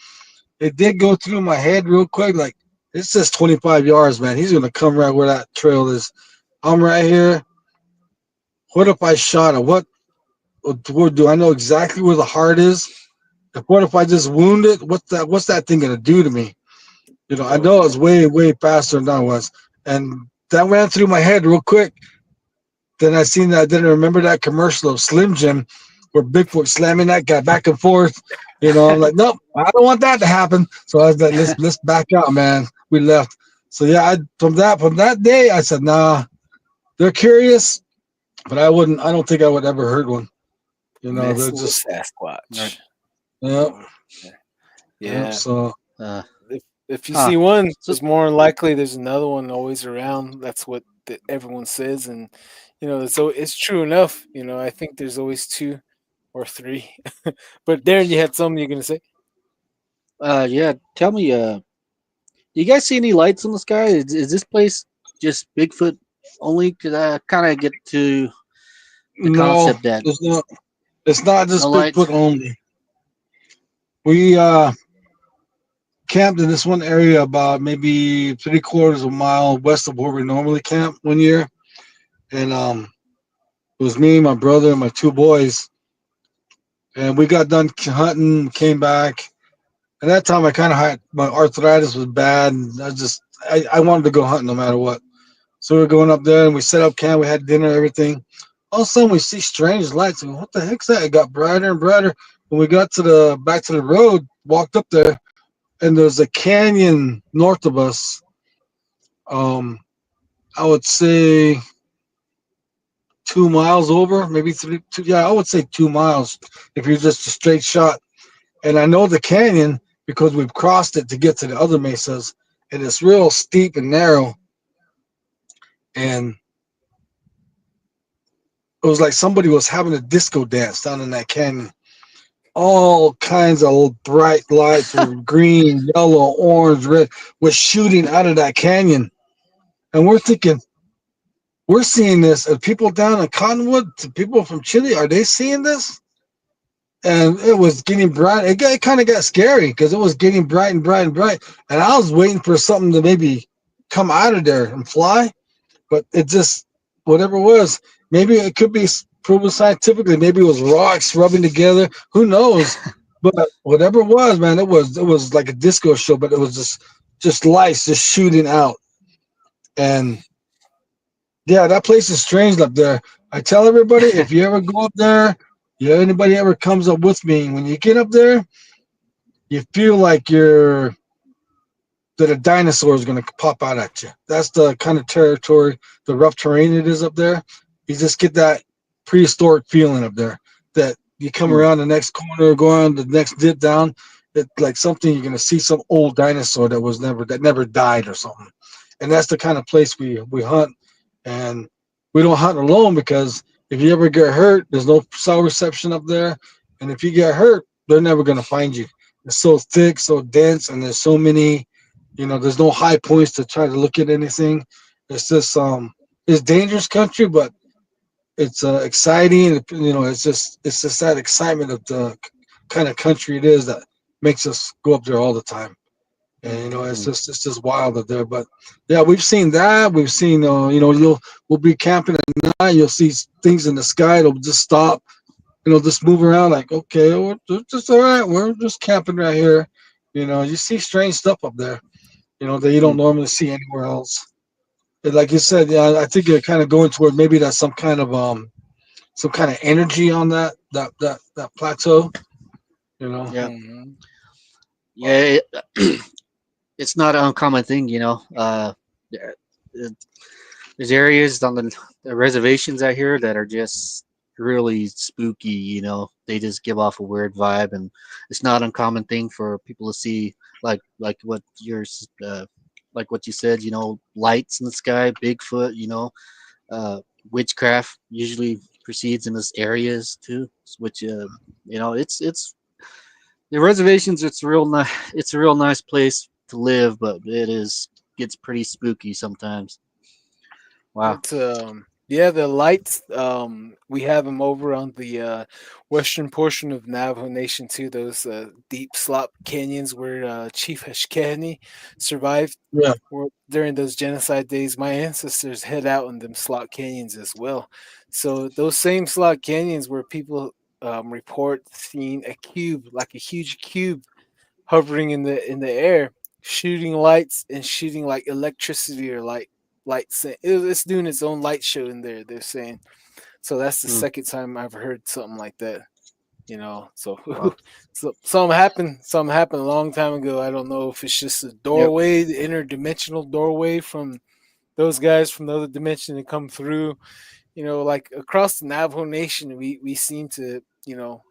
it did go through my head real quick. Like, it says 25 yards, man. He's gonna come right where that trail is. I'm right here. What if I shot him? do I know exactly where the heart is? What if I just wound it? What's that thing gonna do to me? I Oh know yeah. it's way, way faster than I was. And that ran through my head real quick. Then I seen that I didn't remember that commercial of Slim Jim where Bigfoot slamming that guy back and forth. I'm like, nope, I don't want that to happen. So I was like, let's back out, man. We left. So yeah, from that day I said, nah, they're curious, but I don't think I would ever hurt one. They're Messing with just Right. Sasquatch. yeah, Oh, yeah. yeah. Yeah. So Uh, If you huh. see one, So, there's more than likely there's another one always around. That's what everyone says, and so it's true enough. I think there's always two or three. But Darren, you had something you're gonna say? yeah. Tell me, do you guys see any lights in the sky? Is this place just Bigfoot only? Cause I kind of get to the no, concept that it's not. It's not no just lights. Bigfoot only. We camped in this one area about maybe 3/4 of a mile west of where we normally camp one year, and it was me, my brother, and my two boys, and we got done hunting, came back. At that time, I kind of had my arthritis was bad, and I wanted to go hunt no matter what. So we were going up there, and we set up camp. We had dinner, everything. All of a sudden, we see strange lights. And what the heck's that? It got brighter and brighter. When we got to the back to the road, walked up there, and there's a canyon north of us. Um, I would say 2 miles over, maybe three. Two, yeah, I would say 2 miles if you're just a straight shot. And I know the canyon because we've crossed it to get to the other mesas, and it's real steep and narrow. And it was like somebody was having a disco dance down in that canyon. All kinds of bright lights with green, yellow, orange, red was shooting out of that canyon. And we're thinking, we're seeing this. And people down in Cottonwood, to people from Chile, are they seeing this? And it was getting bright. It kind of got scary because it was getting bright and bright and bright. And I was waiting for something to maybe come out of there and fly, but it just, whatever it was, maybe it could be proven scientifically. Maybe it was rocks rubbing together. Who knows? But whatever it was, man, it was like a disco show, but it was just lights just shooting out. And yeah, that place is strange up there. I tell everybody, if you ever go up there, anybody ever comes up with me, when you get up there, you feel like that a dinosaur is going to pop out at you. That's the kind of territory, the rough terrain it is up there. You just get that prehistoric feeling up there that you come Hmm. around the next corner, go on the next dip down. It's like something you're going to see some old dinosaur that never died or something. And that's the kind of place we hunt. And we don't hunt alone because if you ever get hurt, there's no cell reception up there. And if you get hurt, they're never going to find you. It's so thick, so dense, and there's so many, there's no high points to try to look at anything. It's just it's dangerous country, but it's exciting. It's just that excitement of the kind of country it is that makes us go up there all the time. And it's Hmm. just wild up there. But yeah, we've seen that. We've seen we'll be camping at night. You'll see things in the sky. It'll just stop. Just move around like, okay, we're just all right. We're just camping right here. You see strange stuff up there, that you don't Hmm. normally see anywhere else. And like you said, yeah, I think you're kind of going toward maybe that's some kind of energy on that plateau. You know. Yeah. Hmm. Yeah. It's not an uncommon thing, there- there's areas on the reservations out here that are just really spooky. They just give off a weird vibe, and it's not an uncommon thing for people to see, like what yours, like what you said. Lights in the sky, Bigfoot. Uh, Witchcraft usually proceeds in those areas too, which it's the reservations. It's a real nice place to live, but it is gets pretty spooky sometimes. Wow. It's yeah, the lights. We have them over on the western portion of Navajo Nation too. Those deep slop canyons where Chief Hashkani survived Yeah. during those genocide days. My ancestors head out in them slot canyons as well. So those same slot canyons where people report seeing a cube, like a huge cube, hovering in the air, shooting lights and shooting like electricity or lights. It's doing its own light show in there. They're saying. So that's the Hmm. second time I've heard something like that. So Wow. so something happened a long time ago. I don't know if it's just a Yep. doorway, the interdimensional doorway from those guys from the other dimension to come through. Like across the Navajo Nation, we seem to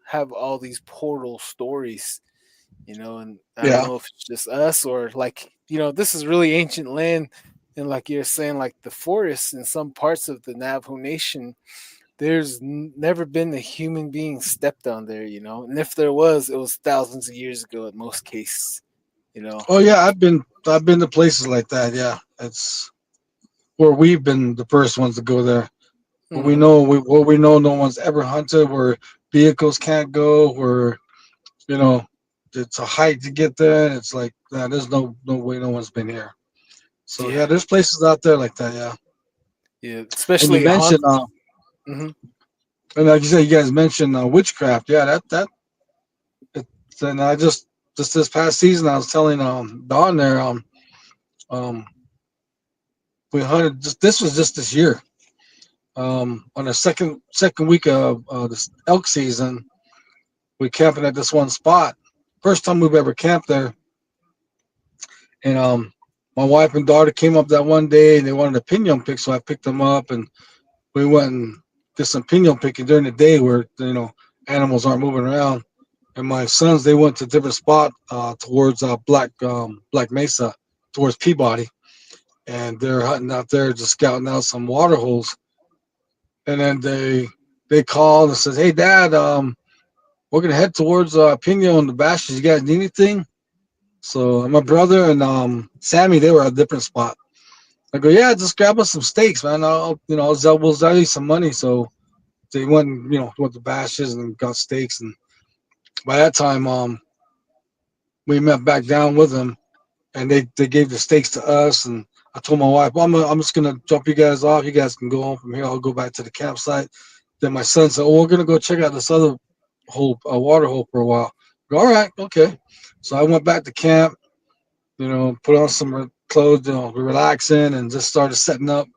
have all these portal stories. And I don't Yeah. know if it's just us or like this is really ancient land, and like you're saying, like the forests in some parts of the Navajo Nation, there's never been a human being stepped on there. And if there was, it was thousands of years ago in most cases. you know Oh yeah, I've been to places like that. Yeah, it's where we've been the first ones to go there. But we hmm know we know no one's ever hunted where vehicles can't go, where you know it's a hike to get there, and it's like there's no way no one's been here. So yeah, yeah, there's places out there like that. Yeah, yeah, and you especially mentioned hmm and like you said, you guys mentioned witchcraft. Yeah, and I just this past season I was telling Don there um we hunted just this was just this year on the second week of this elk season. We camping at this one spot. First time we've ever camped there, and my wife and daughter came up that one day and they wanted a pinon pick, so I picked them up and we went and did some pinon picking during the day where animals aren't moving around. And my sons they went to a different spot towards Black Mesa, towards Peabody, and they're hunting out there, just scouting out some water holes. And then they called and says, "Hey, Dad, we're gonna head towards Pino and the Bashes. You guys need anything?" So my brother and Sammy, they were at a different spot. I go, "Yeah, just grab us some steaks, man. We'll sell you some money." So they went to Bashes and got steaks. And by that time, we met back down with them, and they gave the steaks to us. And I told my wife, well, I'm just gonna drop you guys off. You guys can go home from here. I'll go back to the campsite. Then my son said, "Oh, we're gonna go check out this other hole, water hole for a while." I go, all right, okay. So I went back to camp. Put on some clothes, relaxing, and just started setting up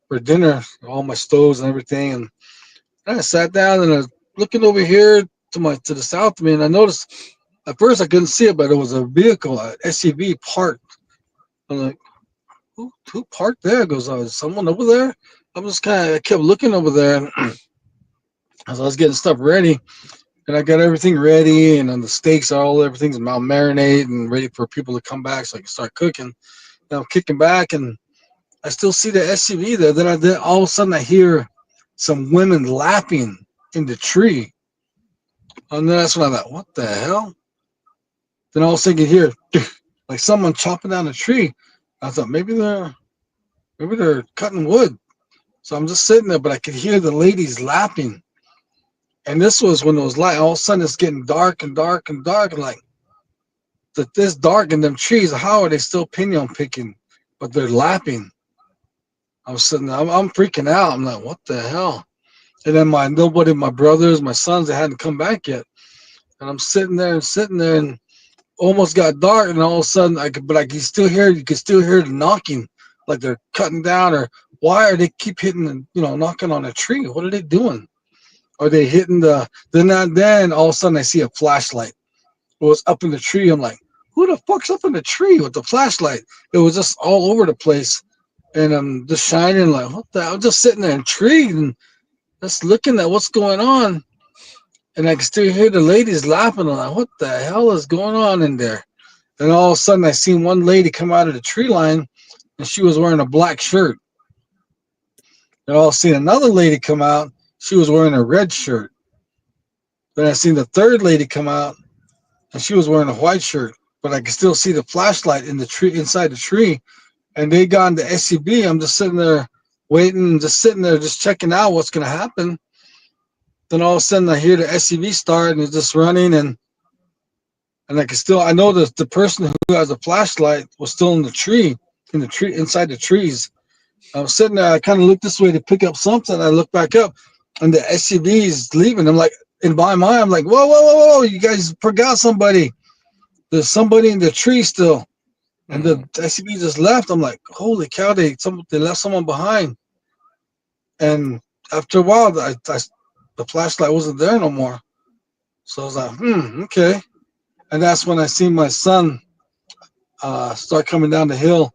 for dinner, all my stoves and everything. And I sat down and I was looking over here to the south of me, and I noticed at first I couldn't see it, but it was a vehicle, a SUV parked. I'm like, who parked there? Goes, is someone over there? I kept looking over there, and as I was getting stuff ready, and I got everything ready, and then the steaks, everything's about marinate and ready for people to come back so I can start cooking. And I'm kicking back, and I still see the SUV there. Then all of a sudden I hear some women laughing in the tree, and then that's when I thought, what the hell? Then I was thinking here, like someone chopping down a tree. I thought maybe they're cutting wood. So I'm just sitting there, but I could hear the ladies laughing. And this was when it was light. All of a sudden, it's getting dark and dark and dark. And like, this dark in them trees, how are they still pinion picking? But they're laughing. I was sitting there, I'm freaking out. I'm like, what the hell? And then my brothers, my sons, they hadn't come back yet. And I'm sitting there, and almost got dark. And all of a sudden, you could still hear the knocking, like they're cutting down, or why are they keep hitting and knocking on a tree? What are they doing? Are they hitting then all of a sudden I see a flashlight. It was up in the tree. I'm like, who the fuck's up in the tree with the flashlight? It was just all over the place. And I'm just shining like, what the? I'm just sitting there intrigued and just looking at what's going on. And I can still hear the ladies laughing. I'm like, what the hell is going on in there? And all of a sudden I seen one lady come out of the tree line and she was wearing a black shirt. And I seen another lady come out. She was wearing a red shirt. Then I seen the third lady come out and she was wearing a white shirt, but I could still see the flashlight in the tree inside the tree. And they got in the SUV. I'm just sitting there waiting, just sitting there, just checking out what's gonna happen. Then all of a sudden I hear the SUV start and it's just running, and I know that the person who has a flashlight was still in the tree inside the trees. I was sitting there, I kind of looked this way to pick up something. I looked back up, and the SUV is leaving. I'm like, in my mind, I'm like, whoa, whoa, whoa, whoa! You guys forgot somebody. There's somebody in the tree still, and the Mhm. SUV just left. I'm like, holy cow! They left someone behind. And after a while, the flashlight wasn't there no more. So I was like, okay. And that's when I seen my son start coming down the hill,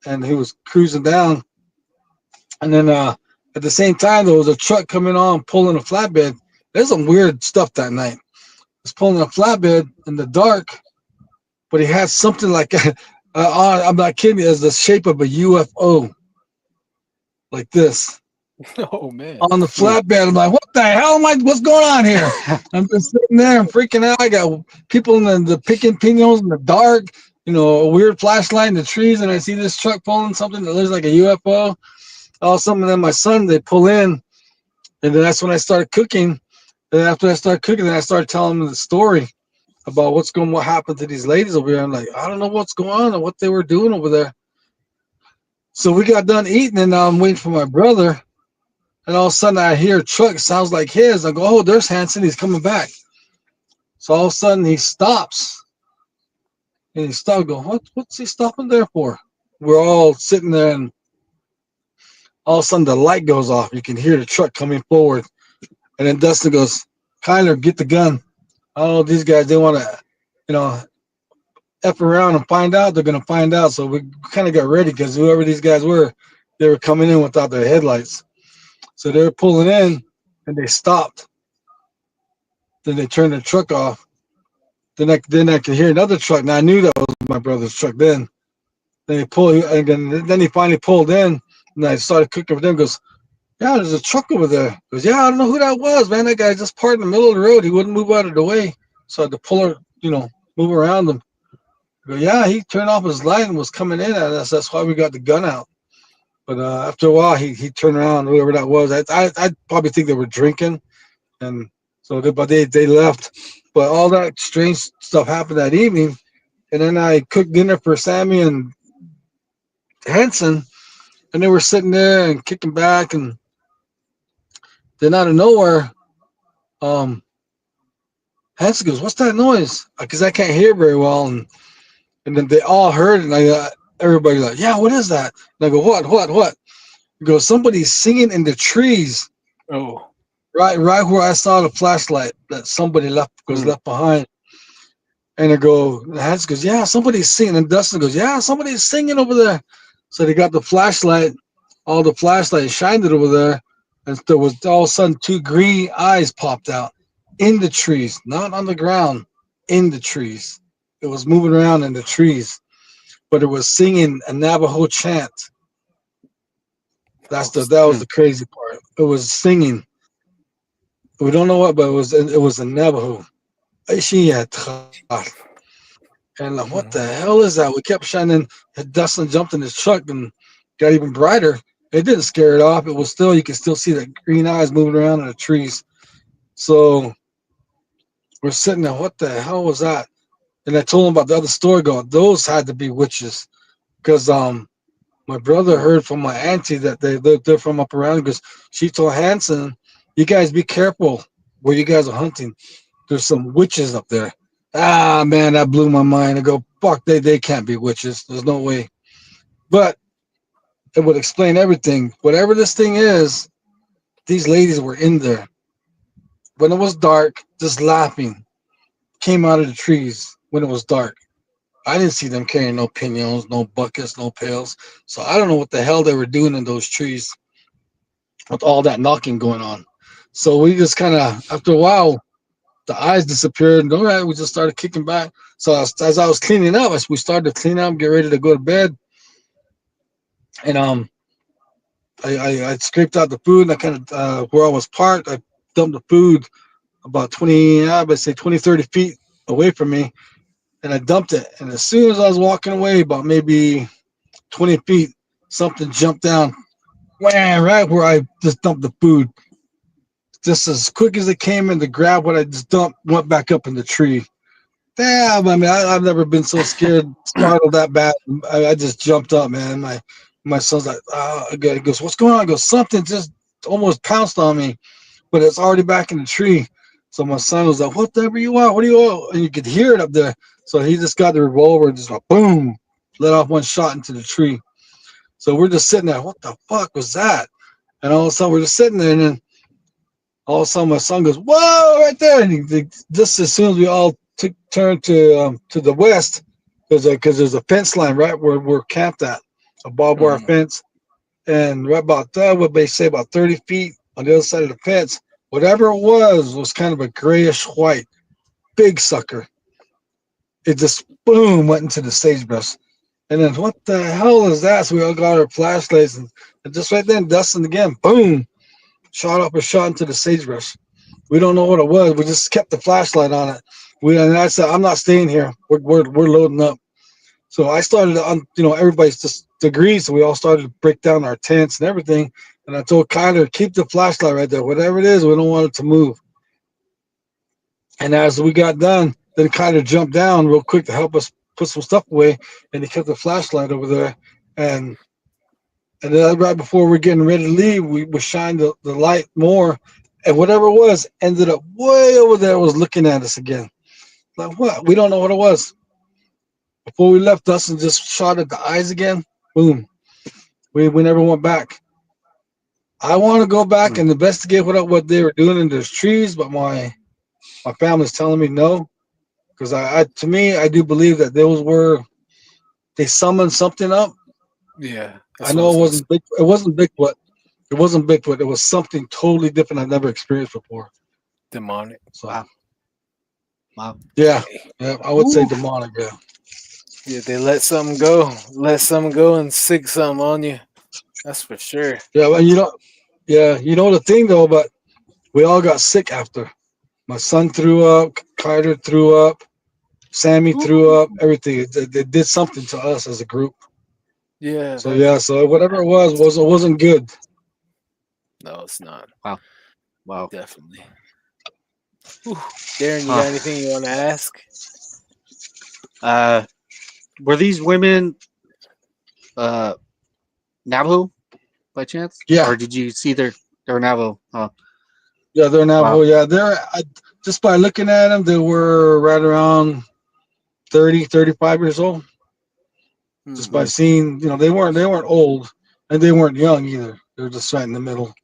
and he was cruising down. And then at the same time, there was a truck coming on pulling a flatbed. There's some weird stuff that night. He was pulling a flatbed in the dark, but he had something like I'm not kidding you, as the shape of a UFO, like this Oh man. on the flatbed. I'm like, what the hell am I? What's going on here? I'm just sitting there and freaking out. I got people in the picking pinos in the dark, a weird flashlight in the trees, and I see this truck pulling something that looks like a UFO. All of a sudden, then my son, they pull in, and then that's when I started cooking. And after I started cooking, then I started telling them the story about what happened to these ladies over here. I'm like, I don't know what's going on and what they were doing over there. So we got done eating, and now I'm waiting for my brother. And all of a sudden, I hear a truck sounds like his. I go, oh, there's Hanson. He's coming back. So all of a sudden, he stops. And he stops. Go, what's he stopping there for? We're all sitting there, and all of a sudden, the light goes off. You can hear the truck coming forward. And then Dustin goes, Kyler, get the gun. I don't know, these guys, they want to, you know, F around and find out. They're going to find out. So we kind of got ready because whoever these guys were, they were coming in without their headlights. So they were pulling in, and they stopped. Then they turned the truck off. Then I could hear another truck. Now I knew that was my brother's truck then. Then he pulled, and then he finally pulled in, and I started cooking with them. Goes, yeah, there's a truck over there. Goes, yeah, I don't know who that was, man. That guy just parked in the middle of the road. He wouldn't move out of the way. So I had to pull her, move around him. I go, yeah, he turned off his light and was coming in at us. That's why we got the gun out. But after a while, he turned around, whoever that was. I probably think they were drinking, and so they left. But all that strange stuff happened that evening, and then I cooked dinner for Sammy and Henson, and they were sitting there and kicking back, and then out of nowhere, um, Hanson goes, "What's that noise?" Because I can't hear very well, and then they all heard it, and everybody like, "Yeah, what is that?" And I go, "What?" He goes, "Somebody's singing in the trees, Oh. right where I saw the flashlight that somebody left behind." And I go, Hans goes, "Yeah, somebody's singing." And Dustin goes, "Yeah, somebody's singing over there." So they got the flashlight, all the flashlight, shined it over there, and there was all of a sudden two green eyes popped out in the trees, not on the ground, in the trees. It was moving around in the trees, but it was singing a Navajo chant. Oh, That was the crazy part. It was singing. We don't know what, but it was a Navajo. And like, what the mhm. hell is that? We kept shining. Dustin jumped in his truck and got even brighter. It didn't scare it off. It was still, you could still see the green eyes moving around in the trees. So we're sitting there, what the hell was that? And I told him about the other story going, those had to be witches. Because my brother heard from my auntie that they're from up around, because she told Hanson, you guys be careful where you guys are hunting. There's some witches up there. Ah, man, that blew my mind. I go, fuck, they can't be witches. There's no way. But it would explain everything. Whatever this thing is, these ladies were in there. When it was dark, just laughing, came out of the trees when it was dark. I didn't see them carrying no pinos, no buckets, no pails. So I don't know what the hell they were doing in those trees with all that knocking going on. So we just kind of, after a while, the eyes disappeared, and all right, we just started kicking back. So as I was cleaning up, as we started to clean up, get ready to go to bed, and I scraped out the food, and I kind of where I was parked, I dumped the food about 20, I would say 20, 30 feet away from me, and I dumped it. And as soon as I was walking away, about maybe 20 feet, something jumped down, wham, right where I just dumped the food. Just as quick as it came in to grab what I just dumped, went back up in the tree. Damn, I mean, I've never been so scared, startled that bad. I just jumped up, man. My son's like, he goes, what's going on? I go, something just almost pounced on me, but it's already back in the tree. So my son was like, "Whatever you want, what do you want?" And you could hear it up there. So he just got the revolver and just like boom, let off one shot into the tree. So we're just sitting there. What the fuck was that? And all of a sudden we're just sitting there, and then all of a sudden my son goes, "Whoa!" Right there. And just as soon as we all turned to the west, because there's a fence line right where we're camped at, a barbed wire fence, and right about that, what they say about 30 feet on the other side of the fence, whatever it was kind of a grayish white, big sucker. It just boom went into the sagebrush. And then what the hell is that? So we all got our flashlights, and just right then, Dustin again, boom, shot up a shot into the sagebrush. We don't know what it was. We just kept the flashlight on it. And I said, I'm not staying here. We're loading up. So I started on, everybody's just agreed. So we all started to break down our tents and everything. And I told Kyler, keep the flashlight right there. Whatever it is, we don't want it to move. And as we got done, then Kyler jumped down real quick to help us put some stuff away. And he kept the flashlight over there. And then right before we're getting ready to leave, we shined the light more. And whatever it was ended up way over there, was looking at us again. Like, what? We don't know what it was. Before we left, Dustin just shot at the eyes again. Boom. We never went back. I want to go back and investigate what they were doing in those trees, but my family's telling me no. Because to me, I do believe that they summoned something up. Yeah, I that's what I know was it gonna say. wasn't big. It wasn't Bigfoot. It wasn't Bigfoot. It was something totally different I've never experienced before. Demonic. So Wow. Wow. yeah, Hey, yeah, I would say Ooh. demonic. Yeah, yeah, they let something go and sick something on you. That's for sure. yeah, but the thing though, but we all got sick after. My son threw up, Carter threw up, Sammy threw up, everything. It did something to us as a group. Yeah, So yeah, so whatever it wasn't good. no, it's not. Wow. Wow. Definitely. Whew. Darren, you Huh. got anything you want to ask? Uh, were these women uh Navajo by chance, Yeah, or did you see their Navajo? Oh, yeah, they're wow. Navajo. Yeah, just by looking at them, they were right around 30, 35 years old. Just by Hmm. seeing, they weren't old, and they weren't young either. They were just right in the middle.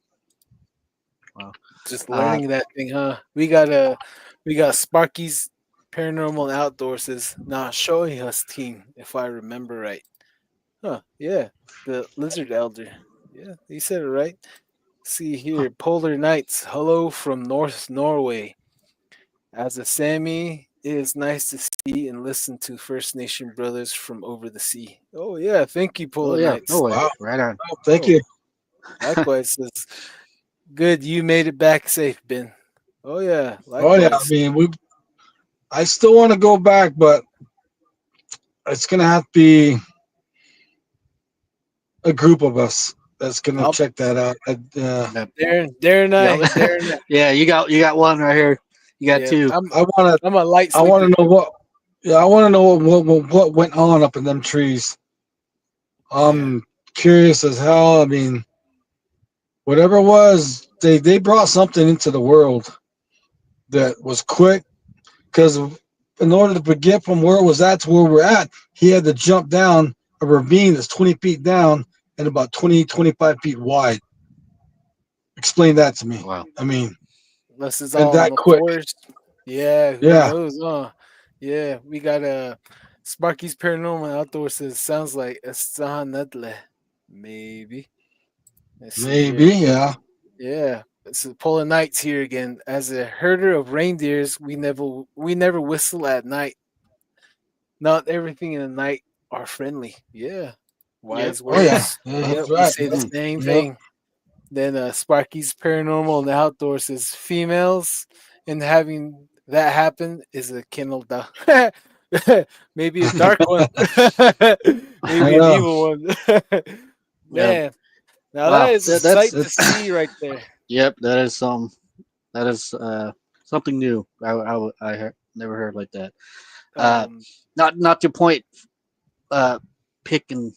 Wow. Just Uh, learning that thing, huh? We got Sparky's Paranormal Outdoors is not showing us team, if I remember right. Huh? Yeah, the Lizard Elder. Yeah, you said it right. See here, Polar Nights. Hello from North Norway. As a Sami, it is nice to see and listen to First Nation brothers from over the sea. Oh yeah, thank you, oh Polar yeah, no Nights. way. Wow. Right on. Oh, thank Oh, you. likewise. Says, good, you made it back safe, Ben. Oh yeah, Oh yeah, I likewise. mean, I still want to go back, but it's gonna have to be a group of us that's gonna I'll check that out. Yep. Darren, Yep. Darren. Yeah, you got one right here. You got Yeah, two. I wanna I'm a light I wanna sleeper. know what. Yeah, I want to know what went on up in them trees. Yeah. I'm curious as hell. I mean, whatever it was, they brought something into the world that was quick. Because in order to get from where it was at to where we're at, he had to jump down a ravine that's 20 feet down and about 20, 25 feet wide. Explain that to me. Wow. I mean, Unless it's and all in that the quick. forest. Yeah, who Yeah, knows, huh? Yeah, we got Sparky's Paranormal Outdoors says sounds like a Sahanadle. Maybe. Let's see maybe. here. Yeah. Yeah. It's the Polar Nights here again. As a herder of reindeers, we never whistle at night. Not everything in the night are friendly. Yeah. Yep. Wise Oh yeah. words. Yeah, Yep, that's we right. say the Yeah. Mm. same Yep. thing. Then Sparky's Paranormal and Outdoors says females, and having that happen is a kennel dog. Maybe a dark one. Maybe an Yeah. evil one. Yeah. Man, now that Wow. is a That's sight to see right there. yep. That is that is something new. Never heard like that. Uh, Um, not to point pick and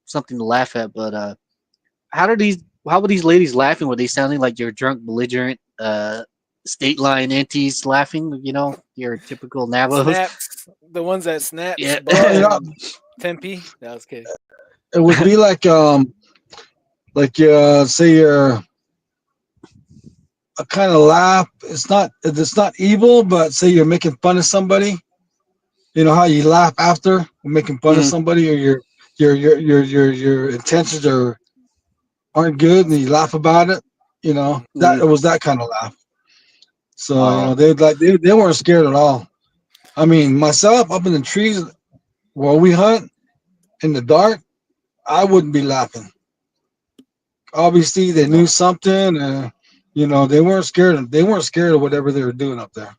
something to laugh at, but how do these how were these ladies laughing? Were they sounding like your drunk, belligerent, state line aunties laughing? You know, your typical Navajos. Snaps, the ones that snaps, Yeah. Well, Tempe. That was okay. it would be like say you're a kind of laugh. It's not evil, but say you're making fun of somebody. You know how you laugh after making fun of Mhm, somebody, or your intentions aren't good, and you laugh about it. You know that mhm. it was that kind of laugh. So Oh, they weren't scared at all. I mean, myself up in the trees where we hunt in the dark, I wouldn't be laughing. Obviously, they knew No. something. They weren't scared. They weren't scared of whatever they were doing up there.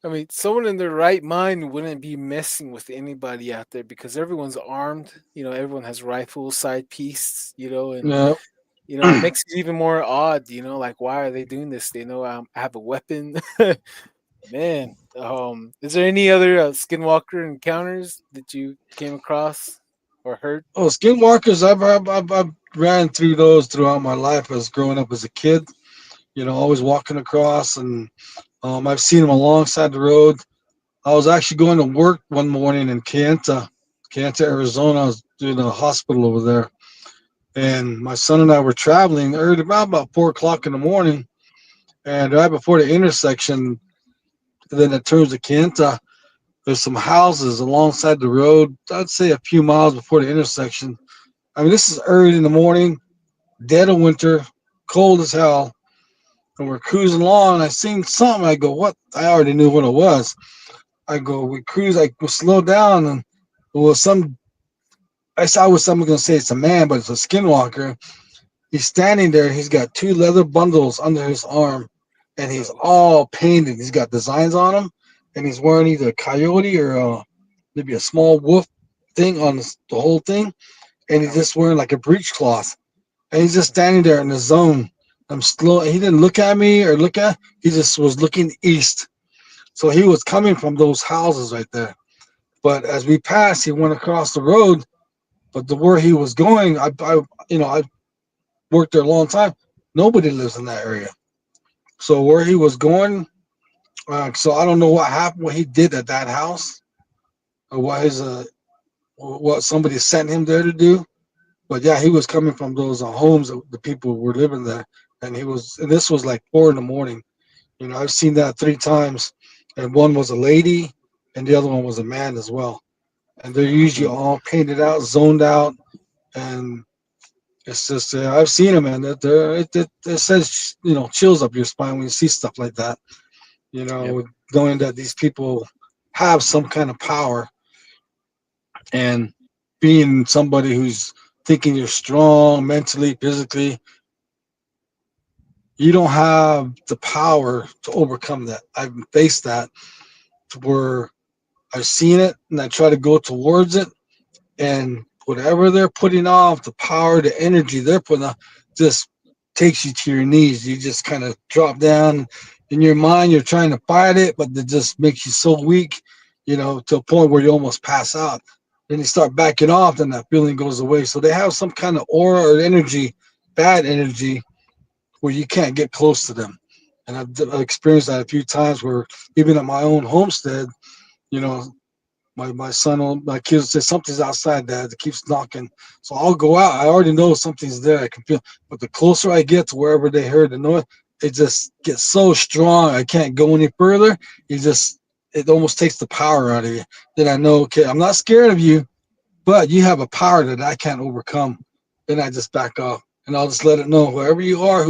I mean, someone in their right mind wouldn't be messing with anybody out there because everyone's armed. Everyone has rifles, side pieces. And Yeah. it makes it even more odd. Like why are they doing this? They know I have a weapon. Man, is there any other skinwalker encounters that you came across or heard? Oh, skinwalkers! I've ran through those throughout my life as growing up as a kid. Always walking across, and I've seen them alongside the road. I was actually going to work one morning in Kayenta, Arizona. I was doing a hospital over there, and my son and I were traveling early, around about 4 o'clock in the morning, and right before the intersection, then it turns to Kayenta. There's some houses alongside the road. I'd say a few miles before the intersection. I mean, this is early in the morning, dead of winter, cold as hell, and we're cruising along. And I seen something. I go, "What?" I already knew what it was. I go, "We cruise." We slow down, and it was some. I was someone gonna say it's a man, but it's a skinwalker. He's standing there. He's got two leather bundles under his arm, and he's Oh, all painted. He's got designs on him, and he's wearing either a coyote or maybe a small wolf thing on the whole thing, and he's oh, just wearing like a breechcloth, and he's just standing there in the zone. I'm slow. He didn't look at me or look at. He just was looking east. So he was coming from those houses right there. But as we passed, he went across the road. But the where he was going, I worked there a long time. Nobody lives in that area. So where he was going, so I don't know what happened, what he did at that house, or what somebody sent him there to do. But yeah, he was coming from those homes that the people were living there, and this was like 4 in the morning. I've seen that 3 times, and one was a lady, and the other one was a man as well. And they're usually Mm. all painted out, zoned out, and it's just I've seen them, and it says chills up your spine when you see stuff like that. Yep. Knowing that these people have some kind of power, and being somebody who's thinking you're strong mentally, physically, you don't have the power to overcome that. I've faced that where I've seen it and I try to go towards it, and whatever they're putting off, the power, the energy they're putting off, just takes you to your knees. You just kind of drop down in your mind. You're trying to fight it, but it just makes you so weak, to a point where you almost pass out. Then you start backing off, then that feeling goes away. So they have some kind of aura or energy, bad energy, where you can't get close to them. And I've experienced that a few times where even at my own homestead, you know, my son or my kids say something's outside, dad. It keeps knocking. So I'll go out. I already know something's there. I can feel. But the closer I get to wherever they heard the noise, it just gets so strong. I can't go any further. It almost takes the power out of you. Then I know, okay, I'm not scared of you, but you have a power that I can't overcome. Then I just back off, and I'll just let it know, whoever you are,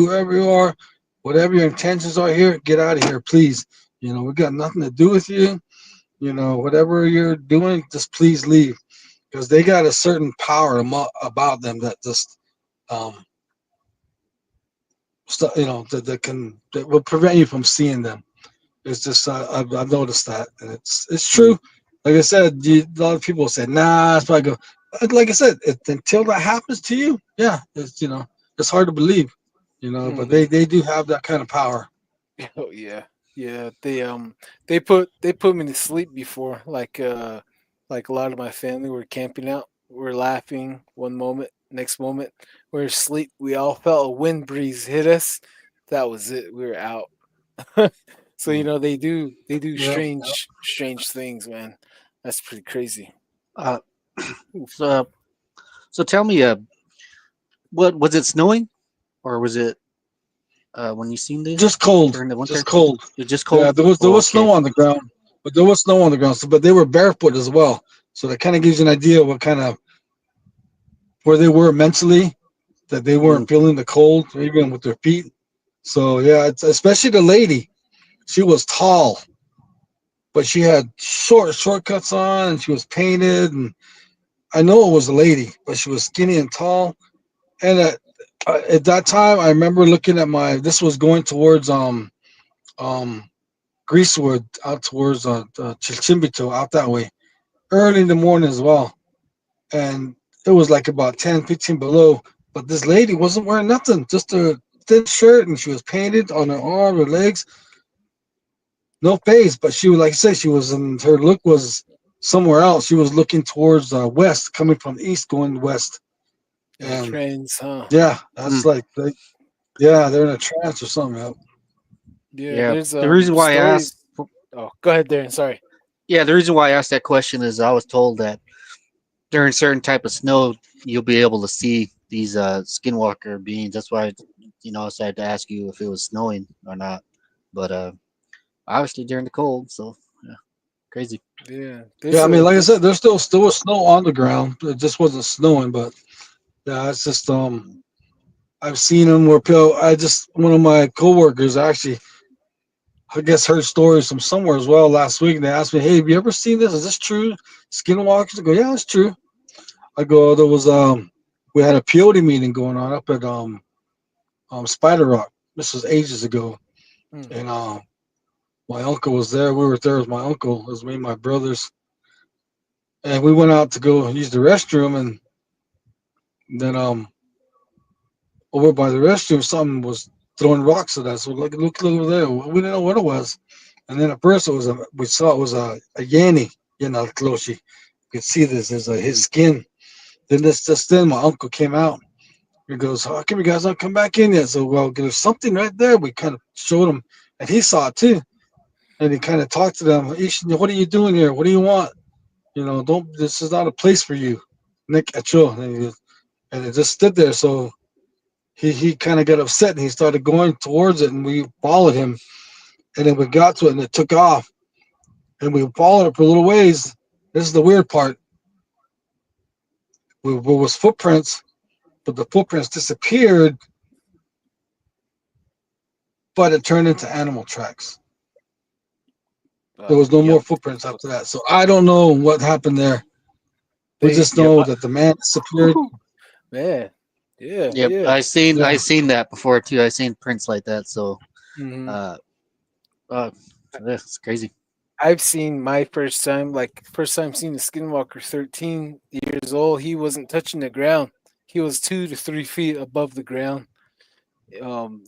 whatever your intentions are here, get out of here, please. We got nothing to do with you. Whatever you're doing, just please leave, because they got a certain power about them that just, um, that will prevent you from seeing them. It's just I've noticed that, and it's Mm. true. Like I said, a lot of people say, "Nah," it's probably go. Like I said, until that happens to you, yeah, it's hard to believe, but hmm they do have that kind of power. oh yeah, yeah. They put me to sleep before. Like a lot of my family were camping out. We're laughing one moment. Next moment, we're asleep. We all felt a wind breeze hit us. That was it. We were out. So they do Yeah. strange things, man. That's pretty crazy. Uh, Oof. so so tell me, what was it snowing, or was it when you seen this Just cold, during the winter? just cold. It just Yeah, cold. there Oh, was okay. snow on the ground, but there was snow on the ground. So, but they were barefoot as well, so that kind of gives you an idea of what kind of where they were mentally, that they Mm, weren't feeling the cold even with their feet. So yeah, it's especially the lady. She was tall, but she had shortcuts on, and she was painted. And I know it was a lady, but she was skinny and tall. And at that time, I remember looking at my. This was going towards um Greasewood out towards Chichimbito out that way early in the morning as well. And it was like about 10, 15 below. But this lady wasn't wearing nothing, just a thin shirt, and she was painted on her arm, her legs, no face. But she was, like I said, she was in her look was somewhere else. She was looking towards west, coming from the east, going west. In the And trains, huh? yeah, mm. that's like yeah, they're in a trance or something. Yeah. Yeah, Yeah. there's The reason why I asked, stories. Oh, go ahead, Darren. Sorry. yeah, the reason why I asked that question is I was told that during certain type of snow you'll be able to see these skinwalker beings. That's why I decided to ask you if it was snowing or not. But obviously during the cold, so yeah, crazy. Yeah, Yeah, there's I mean, a like I said, there's there's still was snow on the ground. It just wasn't snowing, but yeah, it's just I've seen them where people. I just one of my coworkers actually, I guess, heard stories from somewhere as well last week. And they asked me, "Hey, have you ever seen this? Is this true? Skinwalkers?" I go, "Yeah, it's true." I go, "There was we had a peyote meeting going on up at Spider Rock. This was ages ago, hmm, and my uncle was there. We were there with my uncle. It was me and my brothers, and we went out to go use the restroom, and then over by the restroom, something was throwing rocks at us. We're like, look over there. We didn't know what it was. And then at first we saw it was a Yanni, Closhi. You could see this as his skin. Then just then my uncle came out. He goes, "How come you guys don't come back in yet?" So, well, there's something right there. We kind of showed him, and he saw it too. And he kind of talked to them. What are you doing here? What do you want? Don't. This is not a place for you, Nick Acho. And it just stood there. So he kind of got upset and he started going towards it, and we followed him. And then we got to it and it took off, and we followed it for a little ways. This is the weird part. We was footprints, but the footprints disappeared, but it turned into animal tracks. There was no more yep. footprints after that. So I don't know what happened there. We They just yep. know that the man disappeared. Man, yeah, Yep, yeah. I seen that before too. I seen prints like that. So Hmm. uh, uh yeah, it's crazy. I've seen my first time seeing the Skinwalker. 13 years old. He wasn't touching the ground. He was 2 to 3 feet above the ground.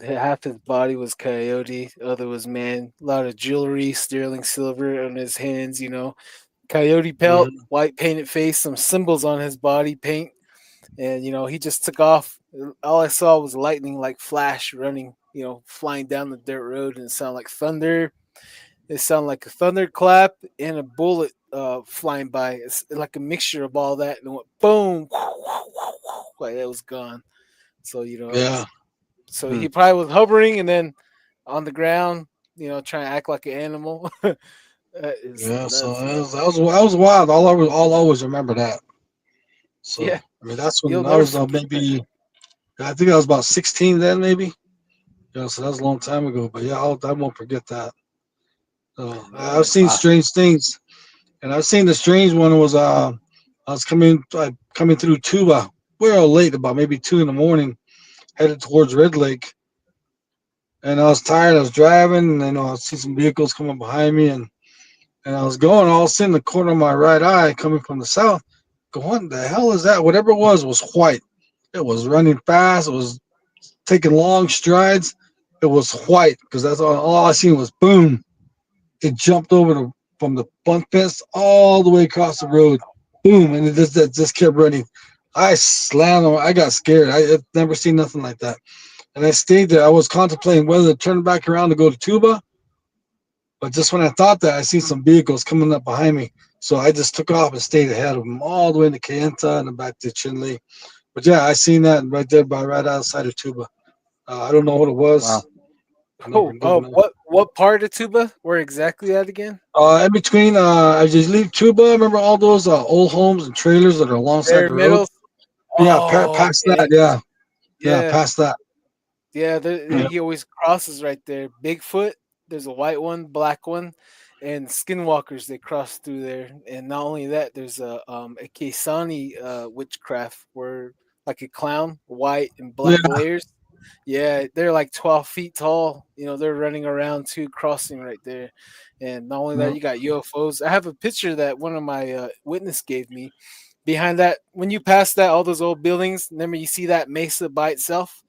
Half his body was coyote, other was man. A lot of jewelry, sterling silver on his hands. Coyote pelt, Mhm. white painted face, some symbols on his body paint, and he just took off. All I saw was lightning, like flash, running, flying down the dirt road, and it sounded like thunder. It sounded like a thunderclap and a bullet flying by. It's like a mixture of all that, and it went boom, like it was gone. So Yeah, so Hmm. he probably was hovering and then on the ground, trying to act like an animal. That is yeah. So nuts, man. that was wild. I'll always remember that. So Yeah, I mean, that's you'll when I never was forget that. maybe. I think I was about 16 then, maybe. So that was a long time ago. But yeah, I won't forget that. So I've Man, seen Wow. strange things, and I've seen the strange one was I was coming through Tuba real late, about maybe 2 in the morning, headed towards Red Lake, and I was tired. I was driving, and then I see some vehicles coming behind me, and I was going. All of a sudden, the corner of my right eye coming from the south. Go, what the hell is that? Whatever it was white. It was running fast. It was taking long strides. It was white because that's all I seen was boom. It jumped over from the bunk fence all the way across the road. Boom, and it just kept running. I slammed them. I got scared. I've never seen nothing like that. And I stayed there. I was contemplating whether to turn back around to go to Tuba, but just when I thought that, I seen some vehicles coming up behind me. So I just took off and stayed ahead of them all the way to Kayenta and then back to Chinle. But yeah, I seen that right there by right outside of Tuba. I don't know what it Wow. was. Never know. What part of Tuba? Where exactly at again? In between, I just leave Tuba. Remember all those old homes and trailers that are alongside Bare the road? Meadows. Yeah, Oh, past that. Yeah, yeah, yeah. past that. Yeah, Yeah, he always crosses right there. Bigfoot, there's a white one, black one, and skinwalkers they cross through there. And not only that, there's a Kesani witchcraft where like a clown, white and yeah, black layers. Yeah, they're like 12 feet tall. You know, they're running around too, crossing right there. And not only that, yeah. you got UFOs. I have a picture that one of my witness gave me. Behind that, when you pass that, all those old buildings, remember you see that mesa by itself?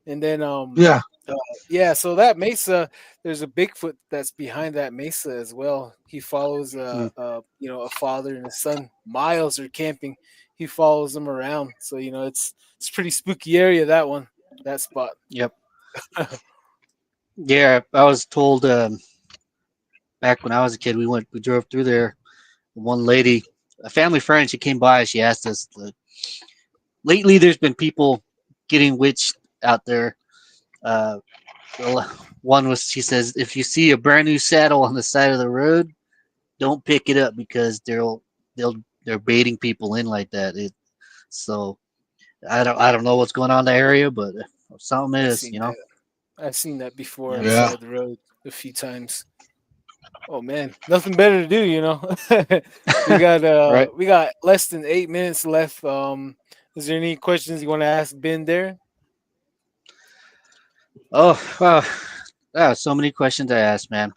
And then Yeah. uh, yeah, so that mesa, there's a Bigfoot that's behind that mesa as well. He follows Mm, a father and a son. Miles are camping. He follows them around. So, it's pretty spooky area, that one, that spot. yep. Yeah, I was told back when I was a kid, we drove through there. One lady, a family friend, she came by. She asked us, lately there's been people getting witched out there. Uh, one was, she says, if you see a brand new saddle on the side of the road, don't pick it up because they're baiting people in like that. So I don't know what's going on in the area, but something I've is, seen that. I've seen that before on yeah, the Yeah. side of the road a few times. Oh man, nothing better to do, right. We got less than 8 minutes left. Is there any questions you want to ask Ben there? Oh, so many questions I asked, man.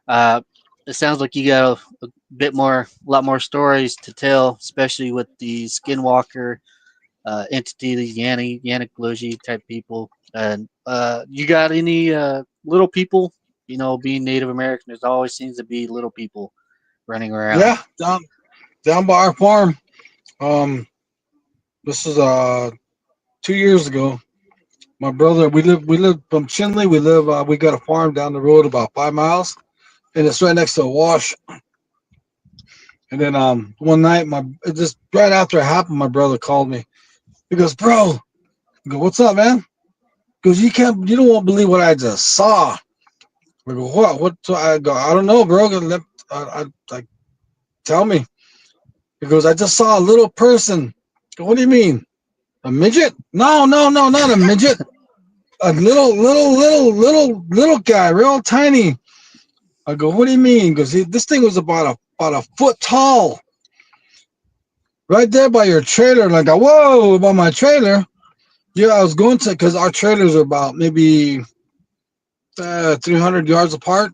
Uh, it sounds like you got a bit more, a lot more stories to tell, especially with the Skinwalker entity, these Yannick Logi type people. And you got any little people? You know, being Native American, there's always seems to be little people running around. Yeah. Down by our farm. Um, this is 2 years ago. My brother, we live from Chinley. We got a farm down the road about 5 miles, and it's right next to a wash. And then one night, just right after it happened, my brother called me. He goes, "Bro," I go, "What's up, man?" He goes, you don't want to believe what I just saw." I go, "What? What?" So I go, "I don't know, bro." Like, tell me. He goes, "I just saw a little person." I go, "What do you mean? A midget?" "No, no, no, not a midget. A little guy, real tiny." I go, "What do you mean?" He goes, "This thing was about a foot tall, right there by your trailer." Like, whoa, by my trailer? Yeah, I was going to, because our trailers are about maybe 300 yards apart.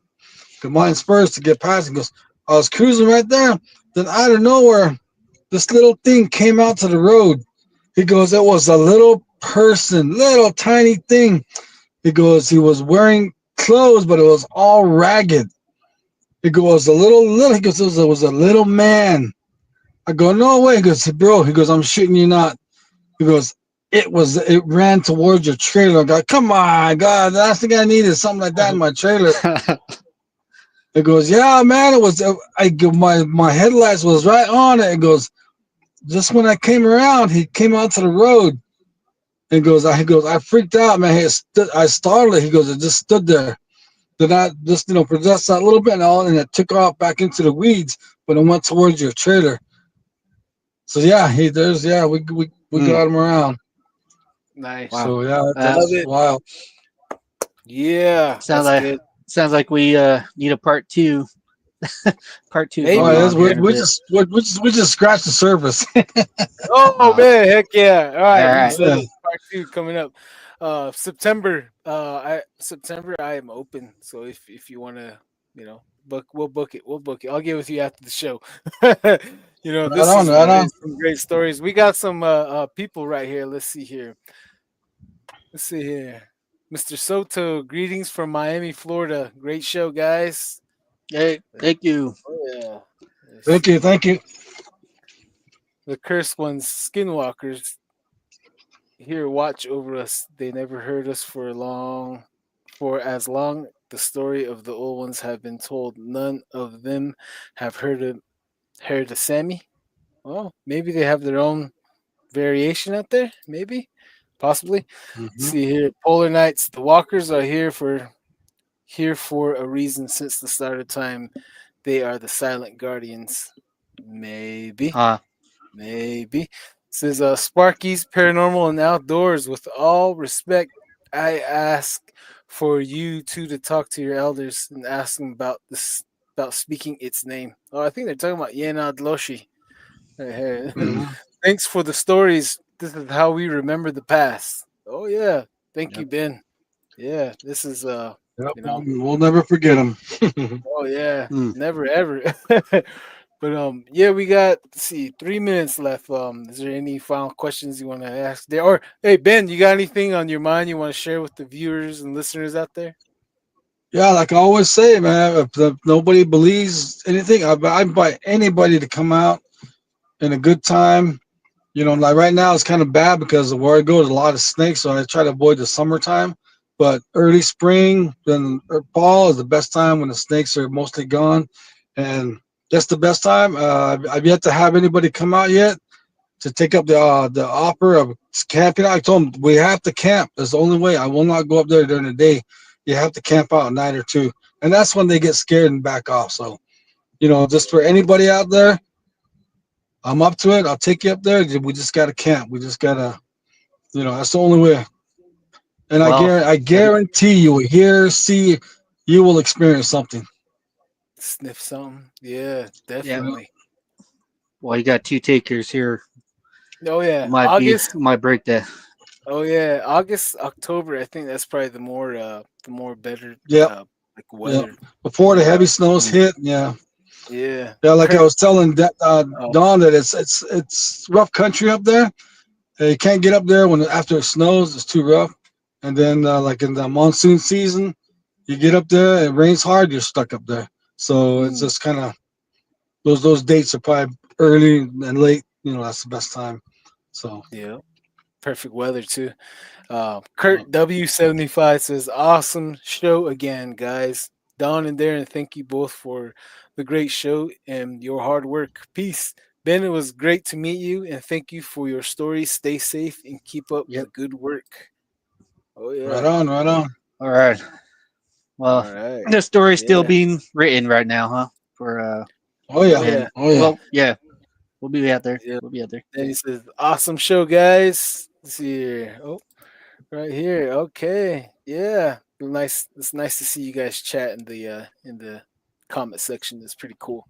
Cause mine's first to get past. He goes, I was cruising right there. Then out of nowhere, this little thing came out to the road. He goes, it was a little person, little tiny thing. He goes, he was wearing clothes, but it was all ragged. He goes, little. He goes, it was a little man. I go, no way. He goes, bro. He goes, I'm shitting you not. He goes, it ran towards your trailer. I go, come on, God, the last thing I need is something like that in my trailer. It goes, yeah, man. It was. My headlights was right on it. It goes, just when I came around, he came out to the road. He goes, I freaked out, man. I startled. He goes, it just stood there. Then I just, possessed that little bit and it took off back into the weeds, but it went towards your trailer. So yeah, we Mm, got him around. Nice. wow. So yeah, Uh, Love that's it. wild. Yeah, sounds that's like good. sounds like we need a part two. Part two Oh, going yeah, Maybe. on here in a bit. we just scratched the surface. Oh Uh, man, heck yeah! All all right, we right. said Yeah. it. Part two coming up. September. I am open. So if you want to, book, we'll book it. We'll book it. I'll get with you after the show. Right This on, is right on. some great stories. We got some people right here. Let's see here. Let's see here. Mr. Soto, greetings from Miami, Florida. Great show, guys. Hey, thank you. Oh yeah. Let's Thank you, see. thank you. the cursed ones, skinwalkers, here watch over us. They never heard us for as long the story of the old ones have been told. None of them have heard of Sammy. Well, maybe they have their own variation out there. Maybe, possibly. Hmm. See here, polar nights. The walkers are here for a reason. Since the start of time, they are the silent guardians. Maybe. Uh, Maybe. Says Sparky's Paranormal and Outdoors. With all respect, I ask for you two to talk to your elders and ask them about speaking its name. Oh, I think they're talking about Yena Dloshi. Hmm. Thanks for the stories. This is how we remember the past. Oh yeah. Thank you, yep. Ben. Yeah, this is Yep, you know, we'll never forget them. oh yeah. Mm. Never ever. But yeah, we got let's see 3 minutes left. Is there any final questions you want to ask there? Or hey Ben, you got anything on your mind you want to share with the viewers and listeners out there? Yeah, like I always say, man, if nobody believes anything, I invite anybody to come out in a good time. You know, like right now it's kind of bad because where I go, there's a lot of snakes, so I try to avoid the summertime. But early spring, then fall is the best time when the snakes are mostly gone, and that's the best time. I've yet to have anybody come out yet to take up the offer of camping out. I told them we have to camp. That's the only way. I will not go up there during the day. You have to camp out a night or two, and that's when they get scared and back off. So, you know, just for anybody out there, I'm up to it. I'll take you up there. We just got to camp. We just got to, you know, that's the only way. And Well, I every, guarantee you will hear, see, you will experience something. Sniff something? Yeah, yeah. Yeah. definitely. Well, you got two takers here. Oh yeah, August. Might break that. Oh yeah, August, October. I think that's probably the more better Yep. uh like Yep. weather. Before the Yeah, heavy snows Mm. hit. Yeah. yeah. Yeah. Like I Kurt. was telling Oh, Don that it's rough country up there. You can't get up there when after it snows. It's too rough. And then like in the monsoon season, you get up there, it rains hard, you're stuck up there. So it's mm, just kind of those dates are probably early and late. You know, that's the best time. So yeah. Perfect weather too. uh, Kurt W75 says, "Awesome show again, guys. Don and Darren, thank you both for the great show and your hard work. Peace. Ben, it was great to meet you, and thank you for your stories. Stay safe and keep up the Yep. good work." Oh right yeah. on, right on. All right. All Well, right. the story's still Yeah. being written right now, huh? For Oh yeah, Oh yeah. and oh yeah. well, yeah, we'll be out there. Yeah. We'll be out there. Then he says, "Awesome show, guys." Let's see here. Oh, right here. Okay. Yeah. Nice. It's nice to see you guys chat in the comment section. It's pretty cool.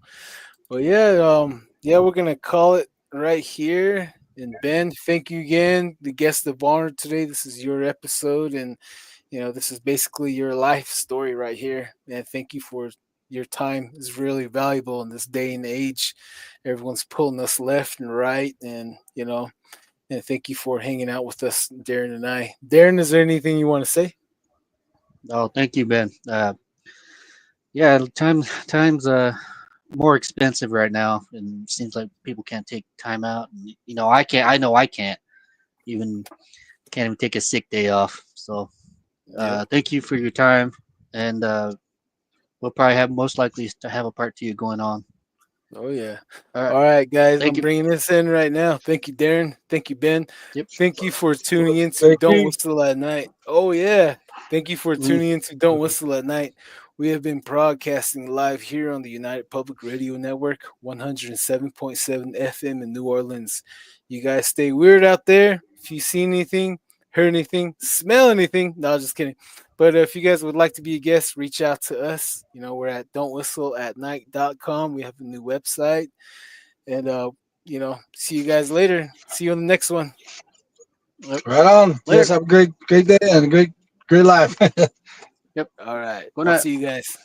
Well, yeah. Yeah, we're gonna call it right here. And Ben, thank you again, the guest of honor today. This is your episode, and this is basically your life story right here. And thank you for your time. Is really valuable in this day and age. Everyone's pulling us left and right, and thank you for hanging out with us, Darren and I. Darren, is there anything you want to say? Oh, thank you, Ben. Yeah, time's more expensive right now, and it seems like people can't take time out. And, I can't. I know I can't even can't even take a sick day off. So, Yep. thank you for your time, and we'll probably have most likely to have a part two going on. Oh yeah. All right. All right, guys. Thank I'm you. bringing this in right now. Thank you, Darren. Thank you, Ben. Yep. Thank you for tuning into Thank Don't you. Whistle at Night. Oh yeah. Thank you for Mm, tuning into Don't Whistle at Night. We have been broadcasting live here on the United Public Radio Network, 107.7 FM in New Orleans. You guys stay weird out there. If you see anything, heard anything, smell anything, no, just kidding. But if you guys would like to be a guest, reach out to us. We're at don'twhistleatnight.com. We have a new website. And see you guys later. See you on the next one. yep. Right on. You guys Later. have a great day and a great life. Yep. All right. Good I'll night. see you guys.